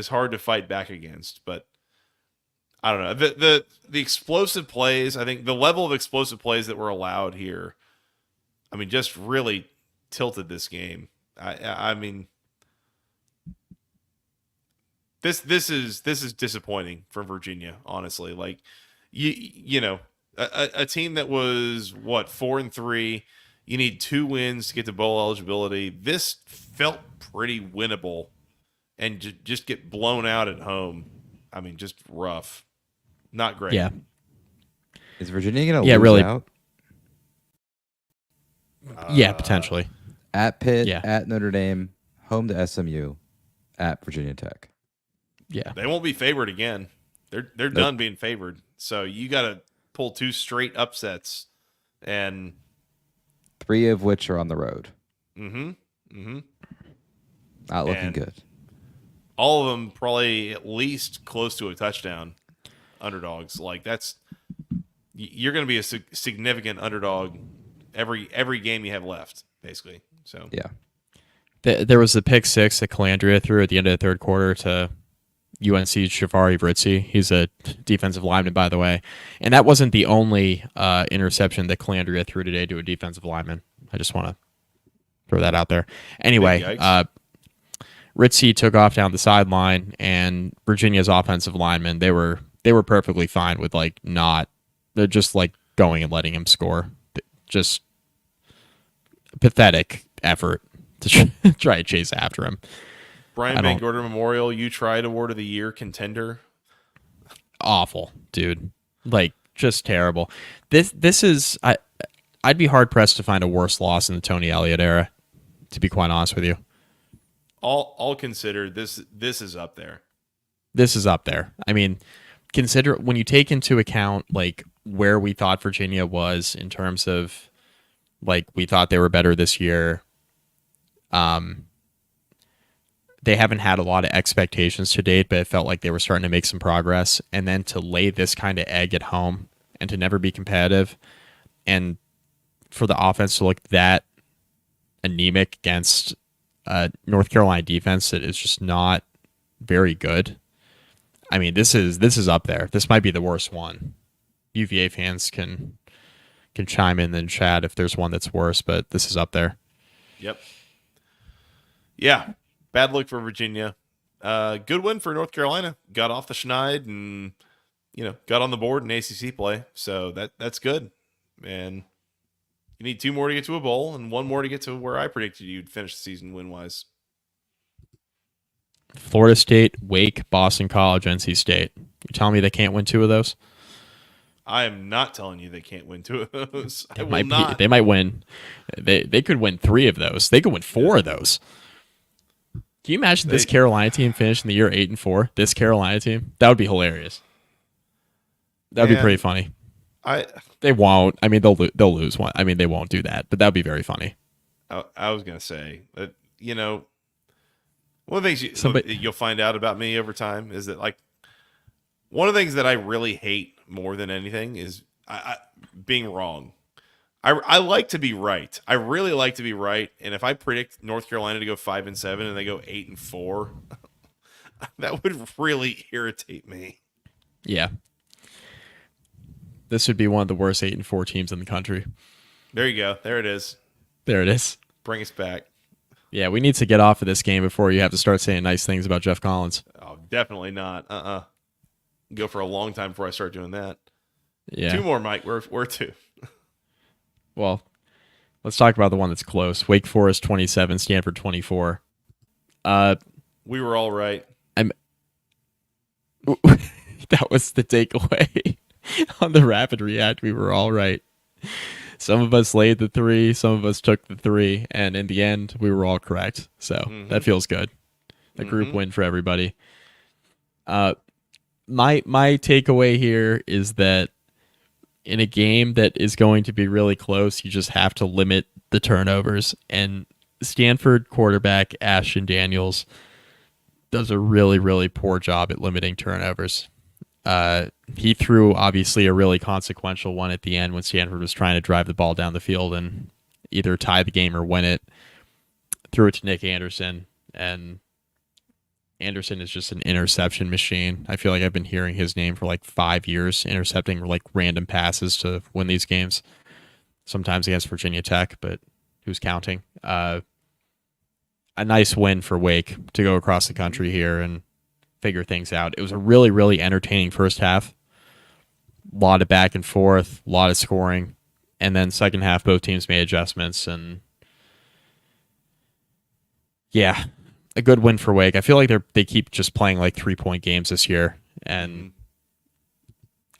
hard to fight back against, but I don't know. The explosive plays, I think the level of explosive plays that were allowed here, I mean, just really tilted this game. I mean, this is disappointing for Virginia, honestly. Like you know, a team that was what 4-3. You need 2 wins to get to bowl eligibility. This felt pretty winnable, and just get blown out at home. I mean, just rough, not great. Yeah. Is Virginia going to Yeah, lose really. out? Yeah, potentially. At Pitt, Yeah. at Notre Dame, home to SMU, at Virginia Tech. Yeah. They won't be favored again. They're done being favored. So you got to pull 2 straight upsets, and 3 of which are on the road. not Looking good. all of them probably at least close to a touchdown underdogs. Like you're going to be a significant underdog every game you have left, basically. So Yeah. There was the pick 6 that Calandria threw at the end of the third quarter to UNC's Shavari Vritzi. He's a defensive lineman, by the way. And that wasn't the only interception that Calandria threw today to a defensive lineman. I just want to throw that out there. Anyway, Ritzy took off down the sideline, and Virginia's offensive linemen, they were perfectly fine with they're just like going and letting him score. Just pathetic effort to try to chase after him. Brian Van Gorder Memorial, you tried Award of the Year contender. Awful, dude. Like, just terrible. This is I'd be hard pressed to find a worse loss in the Tony Elliott era, to be quite honest with you. All considered, this is up there. This is up there. I mean, consider when you take into account like where we thought Virginia was in terms of like we thought they were better this year. They haven't had a lot of expectations to date, but it felt like they were starting to make some progress. And then to lay this kind of egg at home and to never be competitive, and for the offense to look that anemic against North Carolina defense that is just not very good. I mean, this is up there. This might be the worst one. UVA fans can chime in and chat if there's one that's worse, but this is up there. Yep. Yeah. Bad look for Virginia. Good win for North Carolina. Got off the schneid and got on the board in ACC play. So that's good. And you need 2 more to get to a bowl and 1 more to get to where I predicted you'd finish the season win-wise. Florida State, Wake, Boston College, NC State. You telling me they can't win 2 of those? I am not telling you they can't win 2 of those. They might win. They could win 3 of those. They could win 4 of those. Can you imagine this Carolina team finishing the year 8-4? This Carolina team? That would be hilarious. That would be pretty funny. They won't. I mean, they'll lose one. I mean, they won't do that, but that would be very funny. I was gonna say that one of the things you'll find out about me over time is that like one of the things that I really hate more than anything is I being wrong. I like to be right. I really like to be right. And if I predict North Carolina to go 5-7 and they go 8-4, that would really irritate me. Yeah. This would be one of the worst 8-4 teams in the country. There you go. There it is. There it is. Bring us back. Yeah, we need to get off of this game before you have to start saying nice things about Jeff Collins. Oh, definitely not. Go for a long time before I start doing that. Yeah. 2 more, Mike. We're 2. Well, let's talk about the one that's close. Wake Forest 27, Stanford 24. We were all right. That was the takeaway on the rapid react. We were all right. Some of us laid the 3, some of us took the 3, and in the end, we were all correct. So that feels good. A group win for everybody. My takeaway here is that in a game that is going to be really close, you just have to limit the turnovers. And Stanford quarterback Ashton Daniels does a really, really poor job at limiting turnovers. He threw, obviously, a really consequential one at the end when Stanford was trying to drive the ball down the field and either tie the game or win it. threw it to Nick Anderson, and Anderson is just an interception machine. I feel like I've been hearing his name for like 5 years, intercepting like random passes to win these games. Sometimes against Virginia Tech, but who's counting? A nice win for Wake to go across the country here and figure things out. It was a really, really entertaining first half. A lot of back and forth, a lot of scoring. And then second half, both teams made adjustments. And yeah, a good win for Wake. I feel like they keep just playing like 3-point games this year. And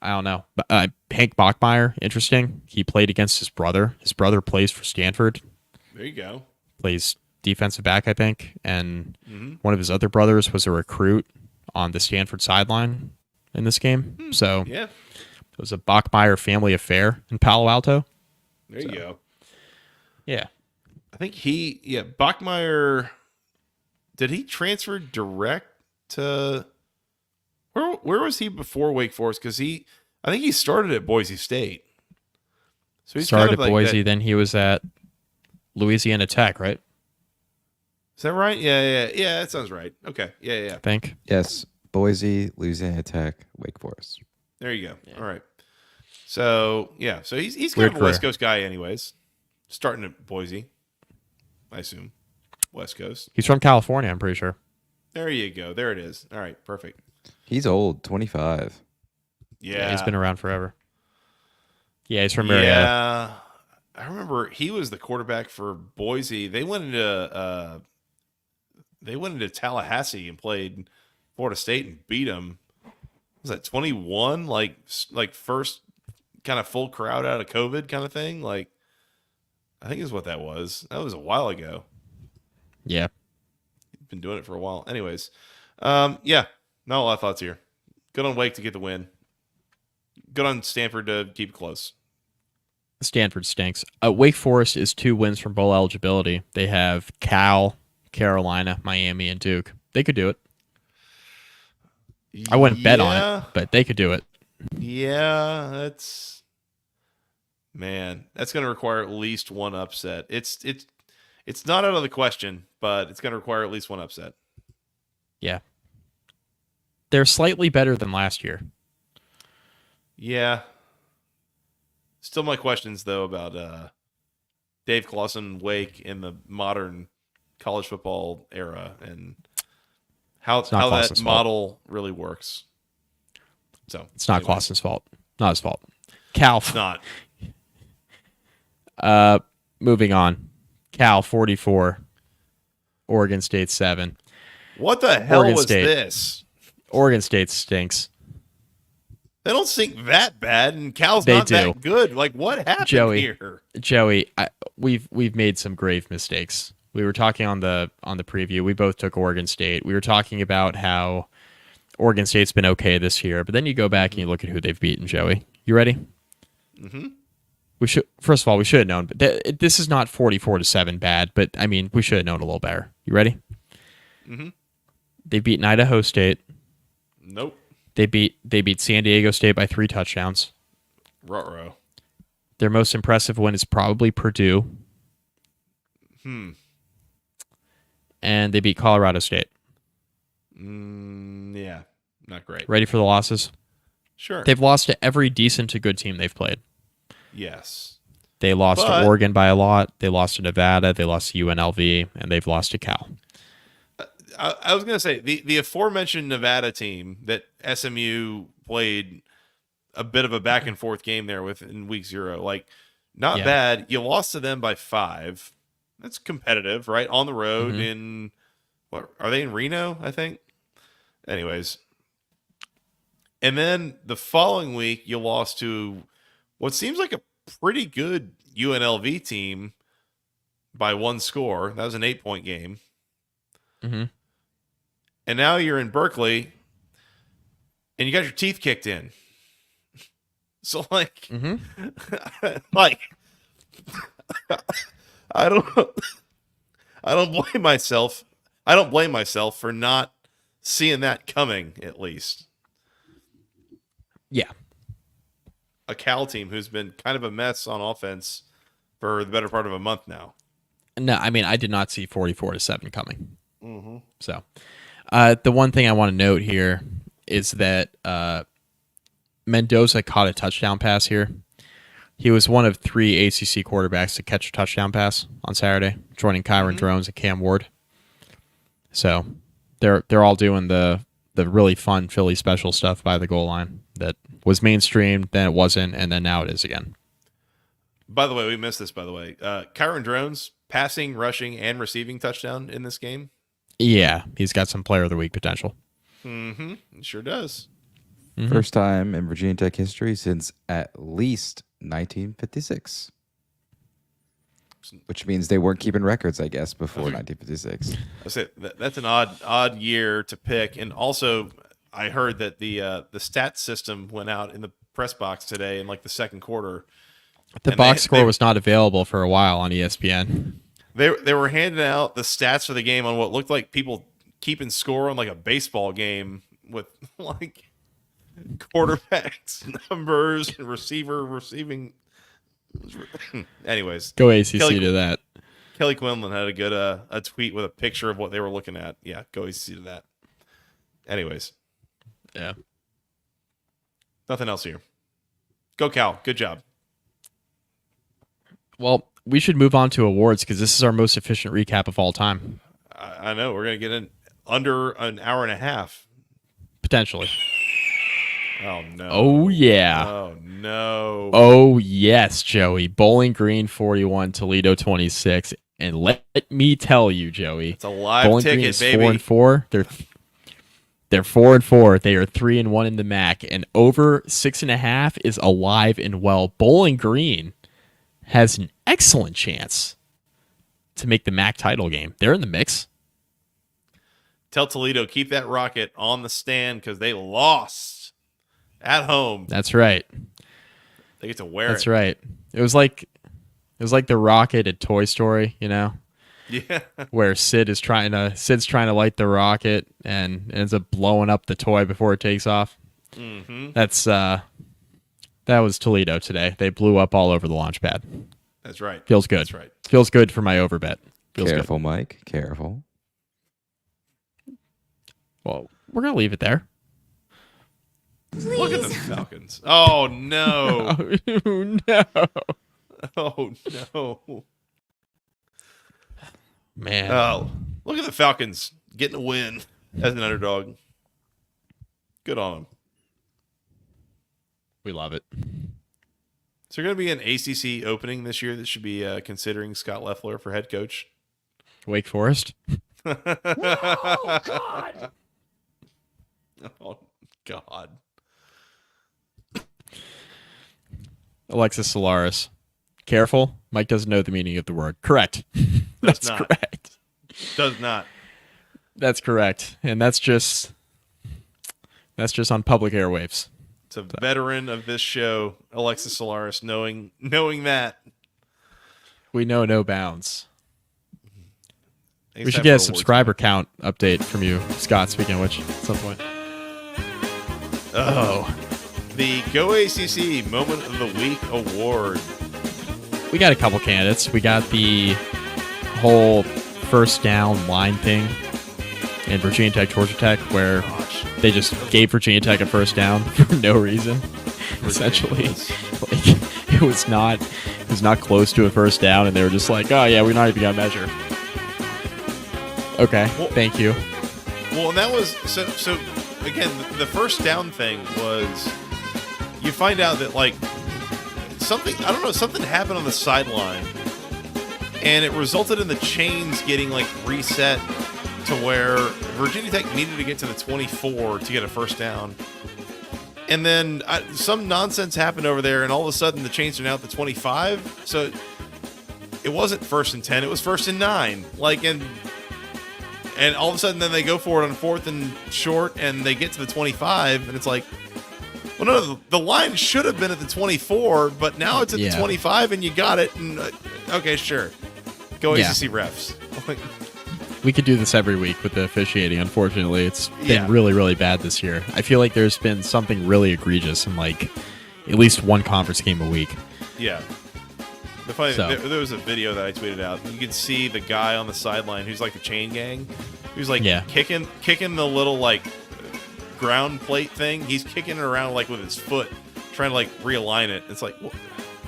I don't know. Hank Bachmeier, interesting. He played against his brother. His brother plays for Stanford. There you go. Plays defensive back, I think. And one of his other brothers was a recruit on the Stanford sideline in this game. So Yeah. it was a Bachmeier family affair in Palo Alto. There you go. Yeah. I think Bachmeier, did he transfer direct to where was he before Wake Forest? Because I think he started at Boise State. So he Started at Boise, then he was at Louisiana Tech, right? Is that right? Yeah. That sounds right. Okay. Yeah. I think. Yes, Boise, Louisiana Tech, Wake Forest. There you go. Yeah. All right. So he's kind Weird of a West career. Coast guy, anyways. Starting at Boise, I assume. West Coast. He's from California, I'm pretty sure. There you go. There it is. All right. Perfect. He's old, 25. Yeah. He's been around forever. Yeah, he's from Marietta. Yeah. I remember he was the quarterback for Boise. They went into Tallahassee and played Florida State and beat them. Was that 21? Like first kind of full crowd out of COVID kind of thing. Like, I think is what that was. That was a while ago. Yeah. Been doing it for a while. Anyways, yeah, not a lot of thoughts here. Good on Wake to get the win. Good on Stanford to keep it close. Stanford stinks. Wake Forest is 2 wins from bowl eligibility. They have Cal, Carolina, Miami, and Duke. They could do it. I wouldn't bet on it, but they could do it. Yeah, that's going to require at least one upset. It's not out of the question, but it's going to require at least one upset. Yeah. They're slightly better than last year. Yeah. Still my questions, though, about Dave Clawson, Wake in the modern college football era and how that Clawson's model really works. So It's not Clawson's fault. Not his fault. Cal. It's not. Moving on. Cal 44. Oregon State 7. What the hell Oregon was State. this? Oregon State stinks. They don't stink that bad, and Cal's They not do. that good. Like, what happened here? Joey, we've made some grave mistakes. We were talking on the preview. We both took Oregon State. We were talking about how Oregon State's been okay this year, but then you go back and you look at who they've beaten. Joey, you ready? Mm-hmm. We should have known. But this is not 44-7 bad, but I mean we should have known a little better. You ready? Mm-hmm. They beat Idaho State. Nope. They beat San Diego State by 3 touchdowns. Ruh-roh. Their most impressive win is probably Purdue. And they beat Colorado State. Yeah, not great. Ready for the losses? Sure. They've lost to every decent to good team they've played. Yes. They lost But- to Oregon by a lot. They lost to Nevada. They lost to UNLV. And they've lost to Cal. I was going to say, the aforementioned Nevada team that SMU played a bit of a back and forth game there with in week 0, like, not Yeah. bad. You lost to them by 5. That's competitive, right? On the road Mhm. in, what are they in Reno, I think? Anyways. And then the following week, you lost to what seems like a pretty good UNLV team by 1 score. That was an 8-point game. Mm-hmm. And now you're in Berkeley and you got your teeth kicked in. So like, Mm-hmm. like I don't blame myself. I don't blame myself for not seeing that coming, at least. Yeah. A Cal team who's been kind of a mess on offense for the better part of a month now. No, I mean, I did not see 44-7 coming. Mm-hmm. So, the one thing I want to note here is that Mendoza caught a touchdown pass here. He was one of 3 ACC quarterbacks to catch a touchdown pass on Saturday, joining Kyron Drones and Cam Ward. So, they're all doing the really fun Philly special stuff by the goal line that was mainstreamed, then it wasn't, and then now it is again. By the way, we missed this, by the way. Kyron Drones, passing, rushing, and receiving touchdown in this game. Yeah, he's got some player of the week potential. Mm-hmm. It sure does. Mm-hmm. First time in Virginia Tech history since at least 1956. Which means they weren't keeping records, I guess, before 1956. I said that's an odd year to pick, and also I heard that the stats system went out in the press box today in like the second quarter. The box score was not available for a while on ESPN. They were handing out the stats for the game on what looked like people keeping score on like a baseball game with like quarterbacks numbers and receiving. Anyways, go ACC to that. Kelly Quinlan had a good a tweet with a picture of what they were looking at. Yeah, go ACC to that. Anyways, yeah, nothing else here. Go Cal, good job. Well, we should move on to awards because this is our most efficient recap of all time. I know we're gonna get in under an hour and a half potentially. Oh no! Oh yeah! Oh no! Oh yes, Joey. Bowling Green 41, Toledo 26, and let me tell you, Joey, it's a live Bowling ticket, Green is baby. 4-4. They're 4-4. They are 3-1 in the MAC, and over 6.5 is alive and well. Bowling Green has an excellent chance to make the MAC title game. They're in the mix. Tell Toledo keep that rocket on the stand because they lost. At home. That's right. They get to wear That's it. right. It was like the rocket at Toy Story, you know? Yeah. Where Sid's trying to light the rocket and ends up blowing up the toy before it takes off. Mm-hmm. That was Toledo today. They blew up all over the launch pad. That's right. Feels good. That's right. Feels good for my overbet. Feels Careful, good. Mike. Careful. Well, We're gonna leave it there. Please. Look at the Falcons. Oh no. Oh no. Oh no. Man. Oh, look at the Falcons getting a win as an underdog. Good on them. We love it. Is there going to be an ACC opening this year that should be considering Scott Loeffler for head coach? Wake Forest. Oh, God. Oh, God. Alexis Solaris. Careful. Mike doesn't know the meaning of the word. Correct. That's not. correct. Does not. That's correct. And that's just on public airwaves. It's a veteran of this show, Alexis Solaris, knowing that. We know no bounds. It's We should time get a for awards. subscriber count update from you, Scott, speaking of which, at some point. Oh. The Go ACC Moment of the Week award. We got a couple candidates. We got the whole first down line thing in Virginia Tech, Georgia Tech, where they just gave Virginia Tech a first down for no reason. Essentially, like, it was not close to a first down, and they were just like, "Oh yeah, we're not even gonna measure." Okay, Well, thank you. Well, and that was so again, the first down thing was you find out that like something happened on the sideline, and it resulted in the chains getting like reset to where Virginia Tech needed to get to the 24 to get a first down. And then some nonsense happened over there, and all of a sudden the chains are now at the 25. So it wasn't 1st and 10, it was 1st and 9. Like, and all of a sudden then they go for it on 4th and short, and they get to the 25, and it's like, well, no, the line should have been at the 24, but now it's at the 25, and you got it. And okay, sure. Go ACC refs. We could do this every week with the officiating. Unfortunately, it's been really, really bad this year. I feel like there's been something really egregious in like at least one conference game a week. Yeah. The funny So- there was a video that I tweeted out. You could see the guy on the sideline who's like the chain gang, who's like Yeah. kicking the little like ground plate thing. He's kicking it around like with his foot, trying to like realign it. It's like,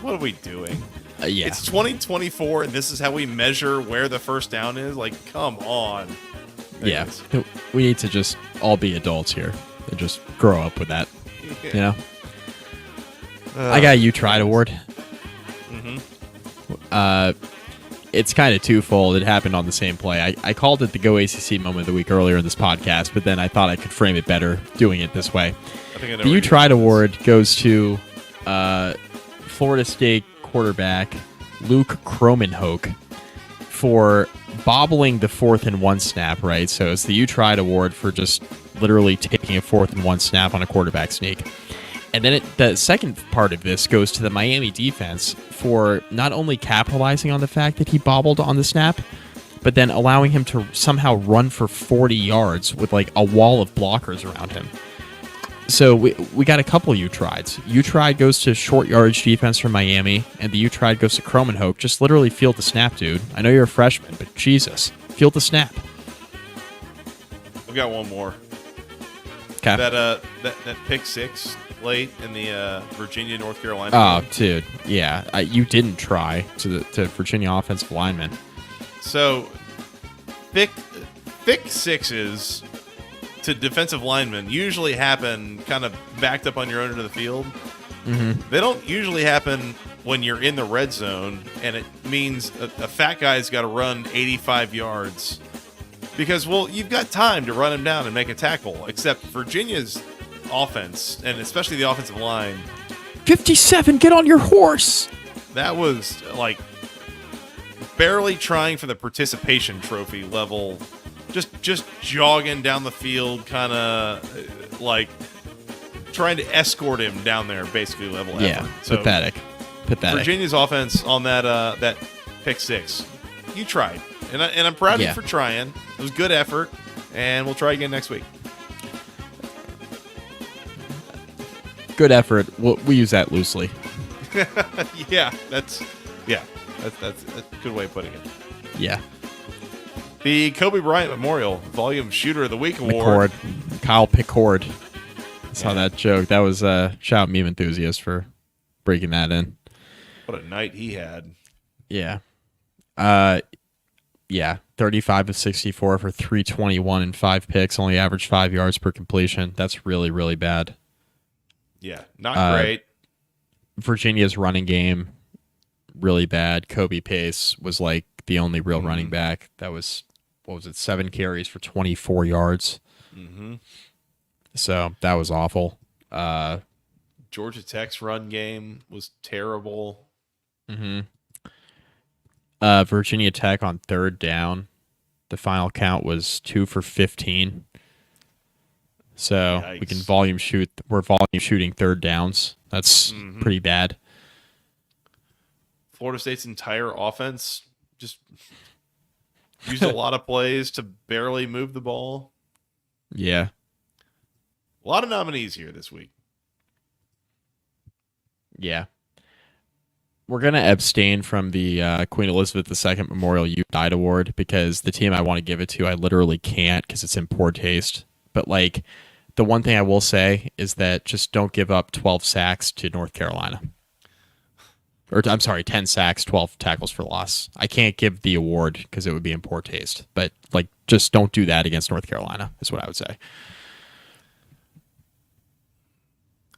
what are we doing? Yeah. It's 2024, and this is how we measure where the first down is. Like, come on. Yeah. Anyways. We need to just all be adults here and just grow up with that. You know? I got a You Tried award. It's kind of twofold. It happened on the same play. I called it the Go ACC moment of the week earlier in this podcast, but then I thought I could frame it better doing it this way. I think I know The where You you're Tried going with award goes to Florida State quarterback Luke Kromenhoek for bobbling the 4th and 1 snap, right? So it's the You Tried award for just literally taking a 4th and 1 snap on a quarterback sneak. And then the second part of this goes to the Miami defense for not only capitalizing on the fact that he bobbled on the snap, but then allowing him to somehow run for 40 yards with like a wall of blockers around him. So we got a couple You Trieds. You Tried goes to short yardage defense from Miami, and the You Tried goes to Kromenhoek. Just literally field the snap, dude. I know you're a freshman, but Jesus, field the snap. We got one more. Okay. That pick six late in the Virginia North Carolina. Oh, game. dude, yeah. You didn't try to Virginia offensive lineman. So thick sixes to defensive linemen usually happen kind of backed up on your own end of the field. Mm-hmm. They don't usually happen when you're in the red zone, and it means a fat guy's got to run 85 yards because, well, you've got time to run him down and make a tackle, except Virginia's offense, and especially the offensive line, 57, get on your horse. that was like barely trying for the participation trophy level, just jogging down the field, kind of like trying to escort him down there, basically level Yeah, effort. So pathetic. Virginia's offense on that pick six, you tried, and I'm proud of you Yeah. for trying. It was good effort, and we'll try again next week. Good effort. We use that loosely. Yeah, that's a good way of putting it. Yeah. The Kobe Bryant Memorial Volume Shooter of the Week Award. McCord. Kyle McCord. Saw that joke. That was shout out meme enthusiast for breaking that in. What a night he had. Yeah. Yeah. 35 of 64 for 321 and 5 picks. Only averaged 5 yards per completion. That's really, really bad. Yeah, not great. Virginia's running game, really bad. Kobe Pace was like the only real running back. That was, 7 carries for 24 yards. Mm-hmm. So that was awful. Georgia Tech's run game was terrible. Mm-hmm. Virginia Tech on 3rd down. The final count was 2 for 15. So we can Yikes. volume shoot. We're volume shooting 3rd downs. That's pretty bad. Florida State's entire offense just used a lot of plays to barely move the ball. Yeah. A lot of nominees here this week. Yeah. We're going to abstain from the Queen Elizabeth II Memorial You Died Award because the team I want to give it to, I literally can't because it's in poor taste. But, like, the one thing I will say is that just don't give up 12 sacks to North Carolina. Or, I'm sorry, 10 sacks, 12 tackles for loss. I can't give the award because it would be in poor taste. But, like, just don't do that against North Carolina is what I would say.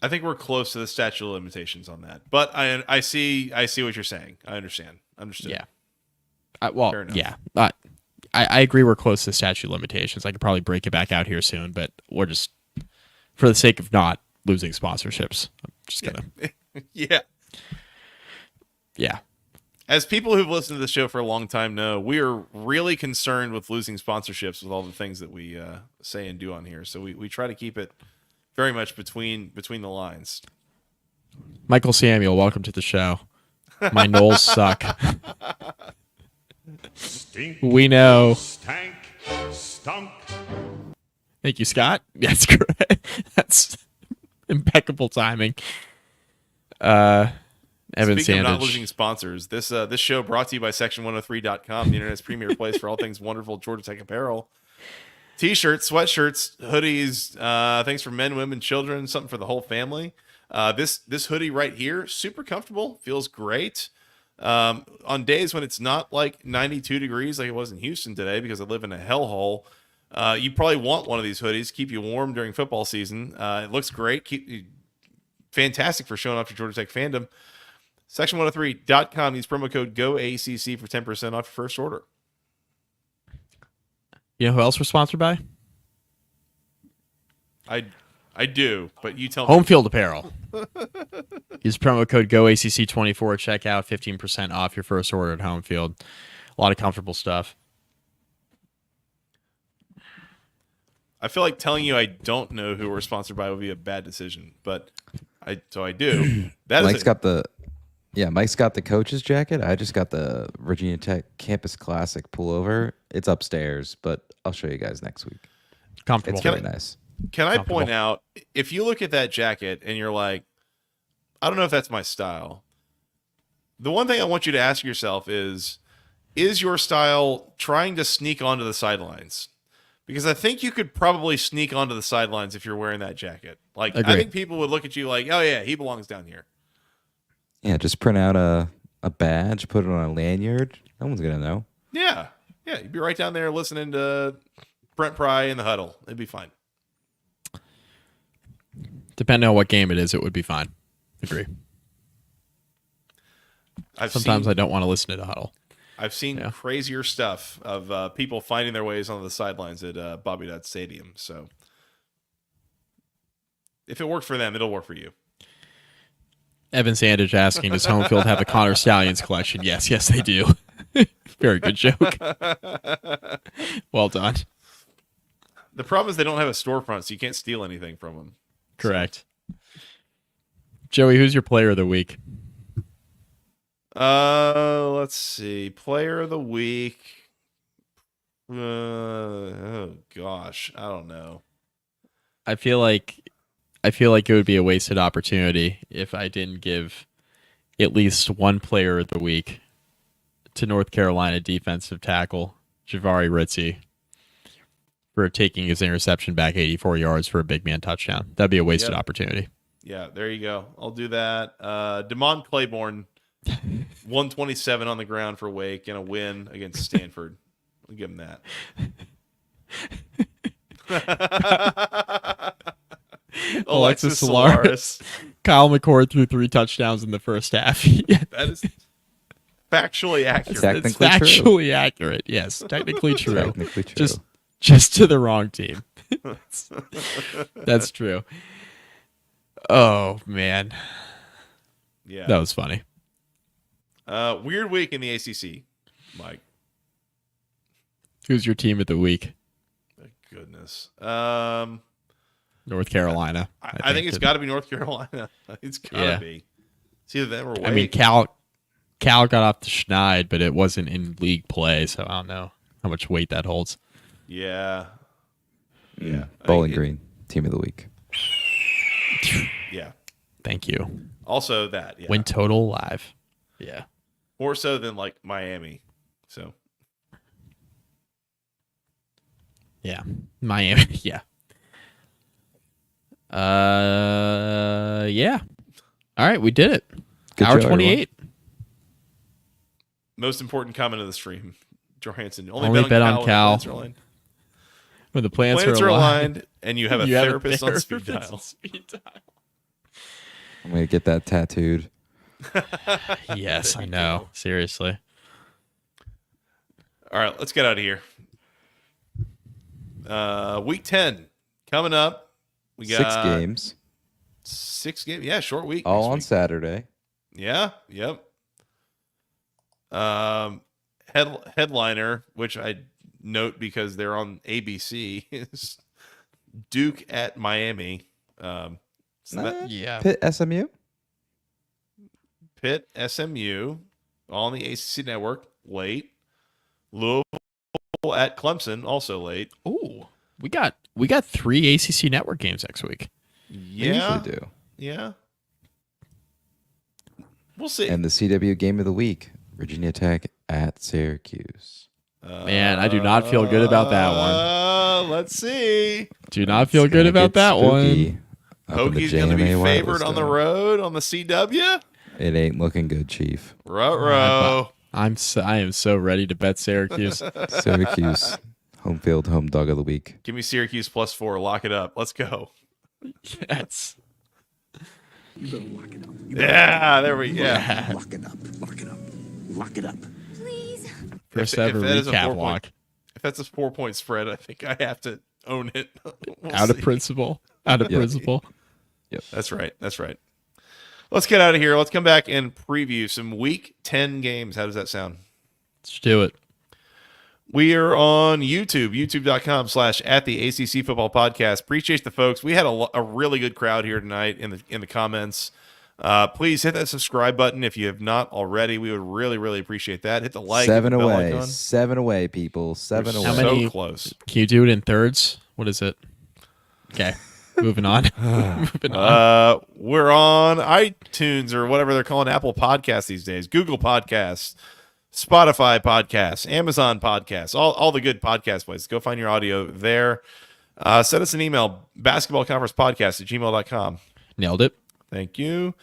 I think we're close to the statute of limitations on that. But I see what you're saying. I understand. Understood. Yeah. Fair Well, enough. yeah. I agree we're close to statute of limitations. I could probably break it back out here soon, but we're just, for the sake of not losing sponsorships, I'm just going to, Yeah. yeah. As people who've listened to the show for a long time know, we are really concerned with losing sponsorships with all the things that we say and do on here. So we try to keep it very much between the lines. Michael Samuel, welcome to the show. My Knowles suck. Stink, We know. stank, stunk. Thank you, Scott. That's great. That's impeccable timing. Evan Speaking of not Sandage. losing sponsors, this show brought to you by Section103.com, the internet's premier place for all things wonderful Georgia Tech apparel. T-shirts, sweatshirts, hoodies, things for men, women, children, something for the whole family. This hoodie right here, super comfortable, feels great. On days when it's not like 92 degrees like it was in Houston today because I live in a hellhole, you probably want one of these hoodies, keep you warm during football season. It looks great, fantastic for showing off your Georgia Tech fandom. Section103.com, use promo code GOACC for 10% off your first order. You know who else we're sponsored by? I do, but you tell me. Home Field Apparel. Use promo code GOACC24 at checkout, 15% off your first order at Home Field. A lot of comfortable stuff. I feel like telling you I don't know who we're sponsored by would be a bad decision, but I do. Mike's got the coach's jacket. I just got the Virginia Tech Campus Classic pullover. It's upstairs, but I'll show you guys next week. Comfortable. It's really nice. Can I point out, if you look at that jacket and you're like, I don't know if that's my style, the one thing I want you to ask yourself is your style trying to sneak onto the sidelines? Because I think you could probably sneak onto the sidelines if you're wearing that jacket. Like, Agreed. I think people would look at you like, oh yeah, he belongs down here. Yeah, just print out a badge, put it on a lanyard. No one's gonna know. Yeah. You'd be right down there listening to Brent Pry in the huddle. It'd be fine. Depending on what game it is, it would be fine. Agree. Sometimes I don't want to listen to the huddle. I've seen crazier stuff of people finding their ways onto the sidelines at Bobby Dodd Stadium. So if it worked for them, it'll work for you. Evan Sandage asking, does Home Field have a Connor Stallions collection? Yes, they do. Very good joke. Well done. The problem is they don't have a storefront, so you can't steal anything from them. Correct. Joey, who's your player of the week? Let's see. Player of the week. Oh gosh, I don't know. I feel like it would be a wasted opportunity if I didn't give at least one player of the week to North Carolina defensive tackle Javari Ritzie for taking his interception back 84 yards for a big man touchdown. That'd be a wasted opportunity. Yeah, there you go. I'll do that. Damon Claiborne, 127 on the ground for Wake and a win against Stanford. I'll give him that. Alexis Solaris. Kyle McCord threw 3 touchdowns in the first half. That is factually accurate. It's factually accurate. Yes, technically true. Technically true. Just to the wrong team. That's true. Oh man. Yeah. That was funny. Weird week in the ACC, Mike. Who's your team of the week? My goodness. North Carolina. I think it's got to be North Carolina. It's got to be. It's either them or Wake. I mean, Cal got off the schneid, but it wasn't in league play, so I don't know how much weight that holds. Yeah. Yeah. Bowling Green, team of the week. Yeah. Thank you. Also that. Yeah. Win total live. Yeah. More so than like Miami. So. Yeah. Miami. Yeah. Yeah. All right, we did it. Good Hour show, 28. Most important comment of the stream. Johansson. Only bet on Cal. When the planets are aligned and you have a therapist on speed dial. I'm going to get that tattooed. Yes, I know. Seriously. All right, let's get out of here. Week 10 coming up. We got 6 games. 6 games. Yeah, short week. All on Saturday. Yeah, yep. Headliner, which I note because they're on ABC, is Duke at Miami. Pitt, SMU? Pitt, SMU, all on the ACC network, late. Louisville at Clemson, also late. Ooh, we got 3 ACC network games next week. Yeah, They usually do. Yeah. We'll see. And the CW game of the week, Virginia Tech at Syracuse. Man, I do not feel good about that one. Let's see. Do not feel good about that one. Hokies going to be favored on the road on the CW? It ain't looking good, Chief. Ruh-roh. I am so ready to bet Syracuse. Syracuse, home field, home dog of the week. Give me Syracuse +4. Lock it up. Let's go. Yes. Yeah, there we go. Yeah. Lock it up. Lock it up. Lock it up. Please. First If ever that is a recap 4-point walk. If that's a 4-point spread, I think I have to own it. We'll Out of see. principle. Out of principle. Yep. That's right. That's right. Let's get out of here. Let's come back and preview some Week 10 games. How does that sound? Let's do it. We are on YouTube, youtube.com/@the ACC Football Podcast. Appreciate the folks. We had a really good crowd here tonight in the comments. Please hit that subscribe button if you have not already. We would really, really appreciate that. Hit the like. Seven hit the bell away. icon. 7 away, people. 7 We're away. How many- So close. Can you do it in thirds? What is it? Okay. Moving on. Moving on. We're on iTunes or whatever they're calling Apple Podcasts these days, Google Podcasts, Spotify Podcasts, Amazon Podcasts, all the good podcast places. Go find your audio there. Send us an email, basketballconferencepodcast@gmail.com. Nailed it. Thank you.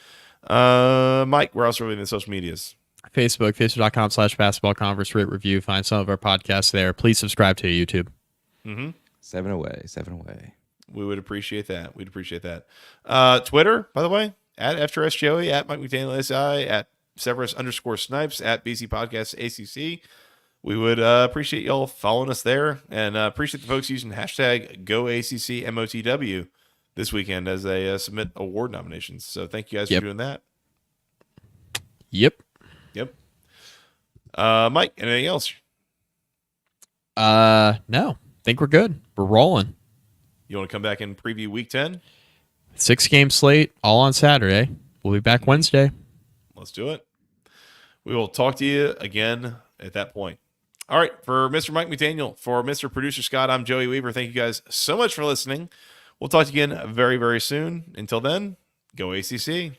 Mike, where else are we in the social medias? Facebook.com/basketball conference, rate, review. Find some of our podcasts there. Please subscribe to YouTube. 7 away. 7 away. We would appreciate that. We'd appreciate that. Twitter, by the way, @FTRSJoey, @Mike McDaniel SI, @Severus_Snipes, @BC Podcast ACC. We would appreciate y'all following us there, and appreciate the folks using hashtag GoACCMOTW this weekend as they submit award nominations. So thank you guys for doing that. Yep. Yep. Mike, anything else? No. Think we're good. We're rolling. You want to come back and preview Week 10? 6-game slate, all on Saturday. We'll be back Wednesday. Let's do it. We will talk to you again at that point. All right. For Mr. Mike McDaniel, for Mr. Producer Scott, I'm Joey Weaver. Thank you guys so much for listening. We'll talk to you again very, very soon. Until then, go ACC.